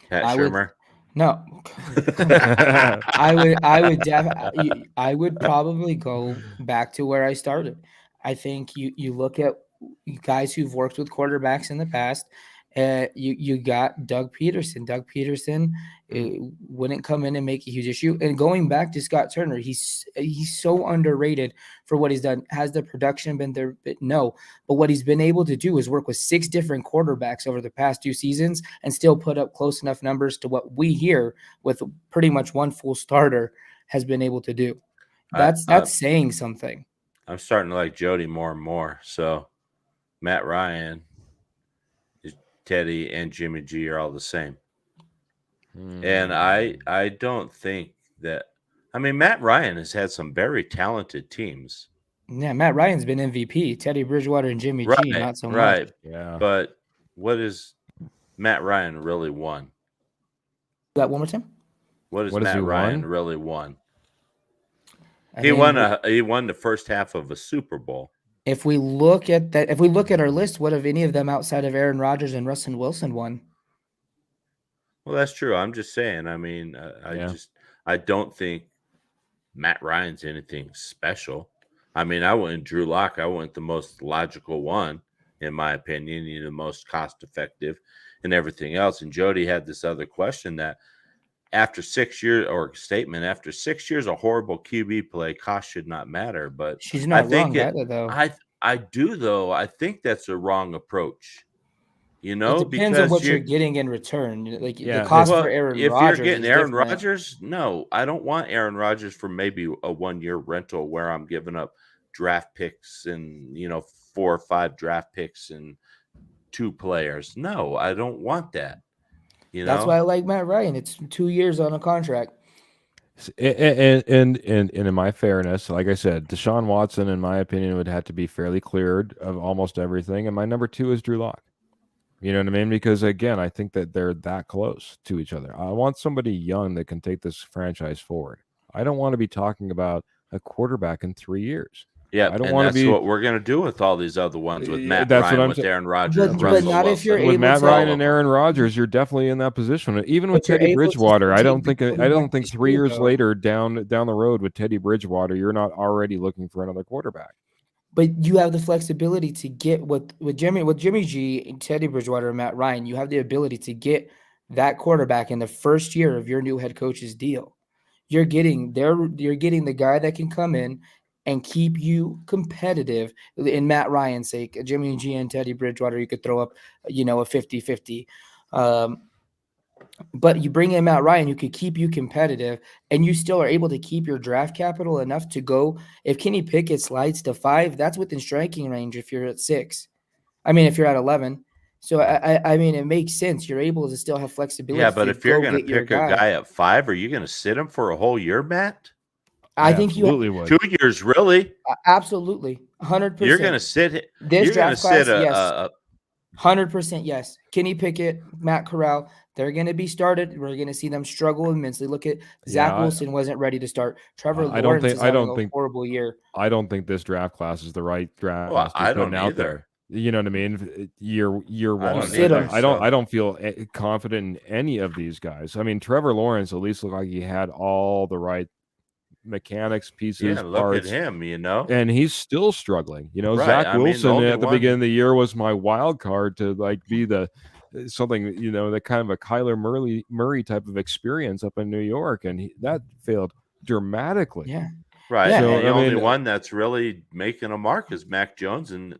[SPEAKER 2] Pat Shurmur?
[SPEAKER 3] No, I would probably go back to where I started. I think you look at guys who've worked with quarterbacks in the past. You got Doug Peterson. Doug Peterson wouldn't come in and make a huge issue. And going back to Scott Turner, he's so underrated for what he's done. Has the production been there? No. But what he's been able to do is work with 6 different quarterbacks over the past 2 seasons and still put up close enough numbers to what we hear with pretty much one full starter has been able to do. That's saying something.
[SPEAKER 2] I'm starting to like Jody more and more. So Matt Ryan, Teddy, and Jimmy G are all the same. And I don't think that – I mean, Matt Ryan has had some very talented teams.
[SPEAKER 3] Yeah, Matt Ryan's been MVP. Teddy Bridgewater and Jimmy G, not so much.
[SPEAKER 2] Right, yeah. But what is Matt Ryan really won?
[SPEAKER 3] That one more time?
[SPEAKER 2] What has Matt Ryan really won? He won the first half of a Super Bowl.
[SPEAKER 3] If we look at our list, what have any of them outside of Aaron Rodgers and Russell Wilson won?
[SPEAKER 2] Well, that's true. I'm just saying. I mean, I don't think Matt Ryan's anything special. I mean, I went Drew Lock. I went the most logical one, in my opinion, the most cost effective and everything else. And Jody had this other question that after 6 years, or statement, after 6 years of horrible QB play, cost should not matter. But
[SPEAKER 3] she's not wrong either, though.
[SPEAKER 2] I do, though. I think that's a wrong approach.
[SPEAKER 3] It depends on what you're getting in return. The cost for Aaron Rodgers.
[SPEAKER 2] If you're getting Aaron Rodgers, no, I don't want Aaron Rodgers for maybe a 1-year rental where I'm giving up draft picks and 4 or 5 draft picks and 2 players. No, I don't want that.
[SPEAKER 3] That's why I like Matt Ryan. It's 2 years on a contract.
[SPEAKER 4] And in my fairness, like I said, Deshaun Watson, in my opinion, would have to be fairly cleared of almost everything. And my number 2 is Drew Lock. You know what I mean? Because, again, I think that they're that close to each other. I want somebody young that can take this franchise forward. I don't want to be talking about a quarterback in 3 years.
[SPEAKER 2] Yeah,
[SPEAKER 4] I don't
[SPEAKER 2] and
[SPEAKER 4] want to
[SPEAKER 2] that's
[SPEAKER 4] be.
[SPEAKER 2] what we're going to do with all these other ones with Matt
[SPEAKER 4] That's what
[SPEAKER 2] Ryan,
[SPEAKER 4] I'm
[SPEAKER 2] with
[SPEAKER 4] saying.
[SPEAKER 2] Aaron Rodgers,
[SPEAKER 3] But
[SPEAKER 2] Russell
[SPEAKER 3] not if you're
[SPEAKER 2] Wilson,
[SPEAKER 4] With
[SPEAKER 3] able
[SPEAKER 4] Matt
[SPEAKER 3] to.
[SPEAKER 4] Ryan and Aaron Rodgers, you're definitely in that position. Even with
[SPEAKER 3] But you're
[SPEAKER 4] Teddy
[SPEAKER 3] able to
[SPEAKER 4] Bridgewater, I
[SPEAKER 3] take
[SPEAKER 4] don't think
[SPEAKER 3] the quarterback
[SPEAKER 4] 3
[SPEAKER 3] this year,
[SPEAKER 4] years
[SPEAKER 3] though.
[SPEAKER 4] later down the road with Teddy Bridgewater, you're not already looking for another quarterback.
[SPEAKER 3] But you have the flexibility to get with Jimmy G and Teddy Bridgewater and Matt Ryan. You have the ability to get that quarterback in the first year of your new head coach's deal. You're getting the guy that can come in and keep you competitive. In Matt Ryan's sake, Jimmy G and Teddy Bridgewater, you could throw up, a 50-50. But you bring in Matt Ryan, who could keep you competitive, and you still are able to keep your draft capital enough to go. If Kenny Pickett slides to 5, that's within striking range. If you're at 6, I mean, if you're at 11, so I mean, it makes sense. You're able to still have flexibility.
[SPEAKER 2] Yeah, but
[SPEAKER 3] to
[SPEAKER 2] if you're
[SPEAKER 3] go
[SPEAKER 2] going to
[SPEAKER 3] get your
[SPEAKER 2] pick a guy at 5, are you going to sit him for a whole year, Matt?
[SPEAKER 3] I think
[SPEAKER 4] absolutely would.
[SPEAKER 2] 2 years, really?
[SPEAKER 3] Absolutely, 100%.
[SPEAKER 2] You're going to sit
[SPEAKER 3] this
[SPEAKER 2] you're
[SPEAKER 3] draft
[SPEAKER 2] going to
[SPEAKER 3] class,
[SPEAKER 2] sit
[SPEAKER 3] yes. 100% yes. Kenny Pickett, Matt Corral, they're going to be started. We're going to see them struggle immensely. Look at Zach Wilson wasn't ready to start. Trevor Lawrence is having a horrible year.
[SPEAKER 4] I don't think this draft class is the right draft
[SPEAKER 2] Well,
[SPEAKER 4] class to
[SPEAKER 2] I
[SPEAKER 4] put
[SPEAKER 2] don't
[SPEAKER 4] out
[SPEAKER 2] either.
[SPEAKER 4] there. You know what I mean? Year one. I don't feel confident in any of these guys. I mean, Trevor Lawrence at least looked like he had all the right mechanics, pieces,
[SPEAKER 2] look
[SPEAKER 4] parts.
[SPEAKER 2] at him,
[SPEAKER 4] and he's still struggling.
[SPEAKER 2] Right.
[SPEAKER 4] Zach Wilson at the beginning of the year was my wild card to be the something, the kind of a Kyler Murray type of experience up in New York, and that failed dramatically.
[SPEAKER 3] Yeah,
[SPEAKER 2] right. So, and the only one that's really making a mark is Mac Jones, and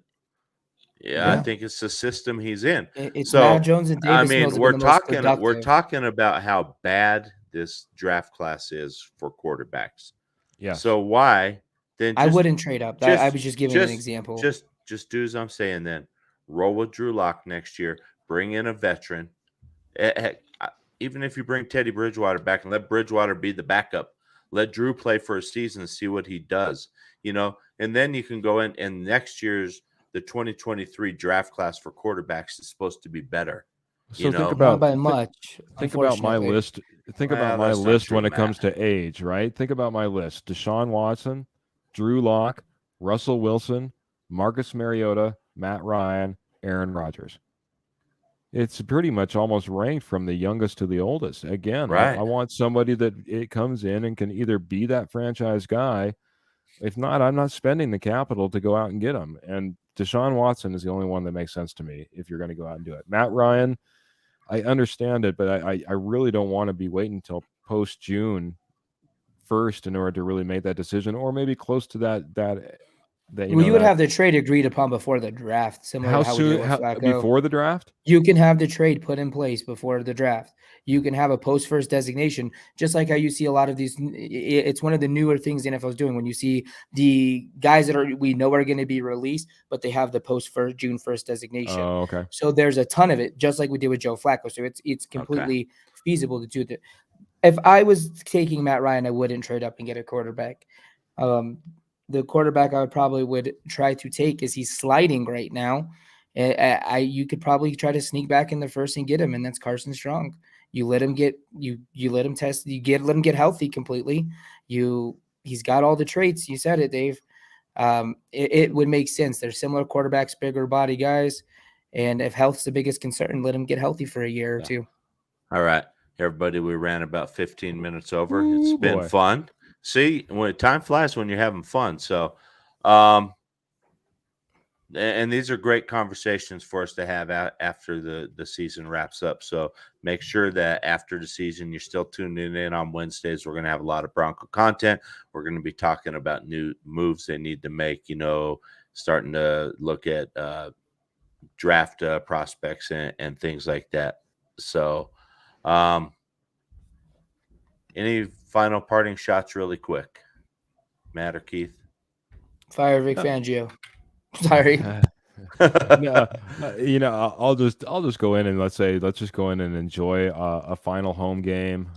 [SPEAKER 2] I think it's the system he's in.
[SPEAKER 3] It's Mac Jones and Davis Mills.
[SPEAKER 2] We're talking about how bad this draft class is for quarterbacks. Yeah. So why then?
[SPEAKER 3] I wouldn't trade up. I was just giving an example.
[SPEAKER 2] Just do as I'm saying. Then roll with Drew Lock next year. Bring in a veteran. Even if you bring Teddy Bridgewater back and let Bridgewater be the backup, let Drew play for a season and see what he does. And then you can go in. And next year's the 2023 draft class for quarterbacks is supposed to be better.
[SPEAKER 4] So think about
[SPEAKER 3] not by much.
[SPEAKER 4] Think about my list. Think about my list when it comes to age, right? Think about my list: Deshaun Watson, Drew Lock, Russell Wilson, Marcus Mariota, Matt Ryan, Aaron Rodgers. It's pretty much almost ranked from the youngest to the oldest. Again, right. I want somebody that it comes in and can either be that franchise guy. If not, I'm not spending the capital to go out and get him. And Deshaun Watson is the only one that makes sense to me if you're going to go out and do it. Matt Ryan, I understand it, but I really don't want to be waiting until post-June 1st in order to really make that decision, or maybe close to that.
[SPEAKER 3] You would have the trade agreed upon before the draft. Similar to how soon?
[SPEAKER 4] Before the draft?
[SPEAKER 3] You can have the trade put in place before the draft. You can have a post-first designation, just like how you see a lot of these. It's one of the newer things the NFL is doing when you see the guys that we know are going to be released, but they have the post-first June 1st designation.
[SPEAKER 4] Oh, okay.
[SPEAKER 3] So there's a ton of it, just like we did with Joe Flacco. So it's completely feasible to do that. If I was taking Matt Ryan, I wouldn't trade up and get a quarterback. The quarterback I would try to take is he's sliding right now. You could probably try to sneak back in the first and get him, and that's Carson Strong. You let him get you let him test. Let him get healthy completely. He's got all the traits. You said it, Dave. It would make sense. They're similar quarterbacks, bigger body guys, and if health's the biggest concern, let him get healthy for a year or two.
[SPEAKER 2] All right, everybody. We ran about 15 minutes over. It's been fun. See, when time flies when you're having fun. So, and these are great conversations for us to have after the season wraps up. So make sure that after the season, you're still tuning in on Wednesdays. We're going to have a lot of Bronco content. We're going to be talking about new moves they need to make, starting to look at draft prospects and things like that. So, any final parting shots really quick, Matt or Keith?
[SPEAKER 3] Fire Vic Fangio. Sorry.
[SPEAKER 4] I'll just go in and let's just go in and enjoy a final home game.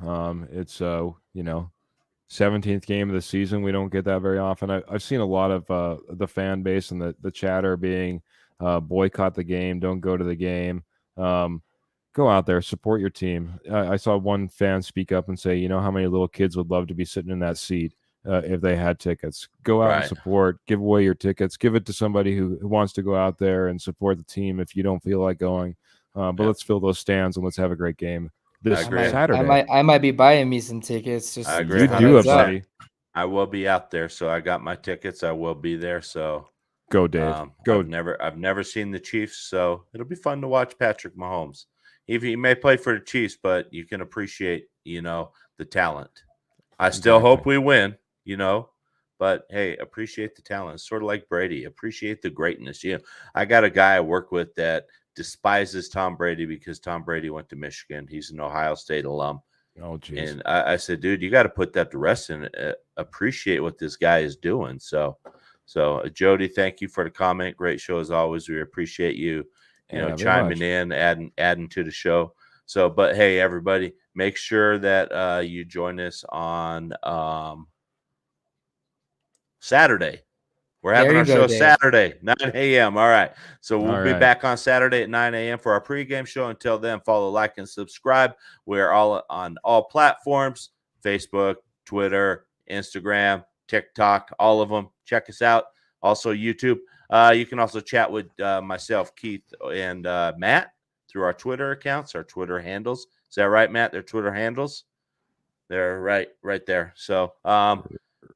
[SPEAKER 4] It's 17th game of the season. We don't get that very often. I've seen a lot of the fan base and the chatter being boycott the game, don't go to the game. Go out there, support your team. I saw one fan speak up and say, how many little kids would love to be sitting in that seat if they had tickets. Go out and support. Give away your tickets. Give it to somebody who wants to go out there and support the team if you don't feel like going. But let's fill those stands and let's have a great game this Saturday.
[SPEAKER 3] I might be buying me some tickets. Just
[SPEAKER 2] I agree.
[SPEAKER 4] You do it, buddy.
[SPEAKER 2] I will be out there, so I got my tickets. I will be there. So
[SPEAKER 4] go, Dave. Go.
[SPEAKER 2] I've never seen the Chiefs, so it'll be fun to watch Patrick Mahomes. He may play for the Chiefs, but you can appreciate, the talent. I still hope we win, but hey, appreciate the talent. It's sort of like Brady. Appreciate the greatness. I got a guy I work with that despises Tom Brady because Tom Brady went to Michigan. He's an Ohio State alum.
[SPEAKER 4] Oh, geez.
[SPEAKER 2] And I said, dude, you got to put that to rest and appreciate what this guy is doing. So Jody, thank you for the comment. Great show as always. We appreciate you, chiming in, adding to the show. So, but hey, everybody, make sure that you join us on Saturday. We're having our show Saturday, 9 a.m. All right. So we'll be back on Saturday at 9 a.m. for our pregame show. Until then, follow, like, and subscribe. We're all on all platforms, Facebook, Twitter, Instagram, TikTok, all of them. Check us out. Also, YouTube. You can also chat with myself, Keith, and Matt through our Twitter accounts, our Twitter handles. Is that right, Matt? Their Twitter handles? They're right there. So,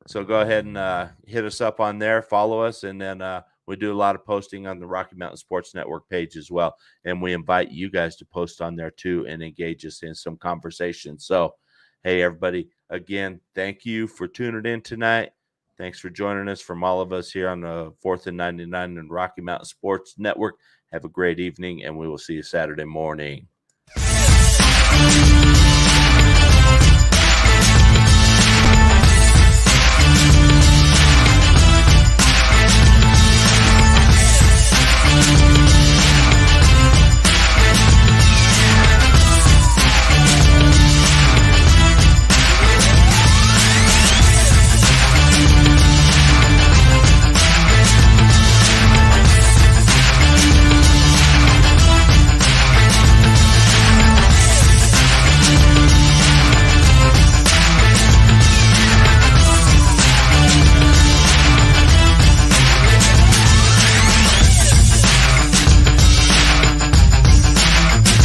[SPEAKER 2] so go ahead and hit us up on there, follow us, and then we do a lot of posting on the Rocky Mountain Sports Network page as well. And we invite you guys to post on there too and engage us in some conversation. So, hey, everybody, again, thank you for tuning in tonight. Thanks for joining us from all of us here on the 4th and 99 and Rocky Mountain Sports Network. Have a great evening, and we will see you Saturday morning.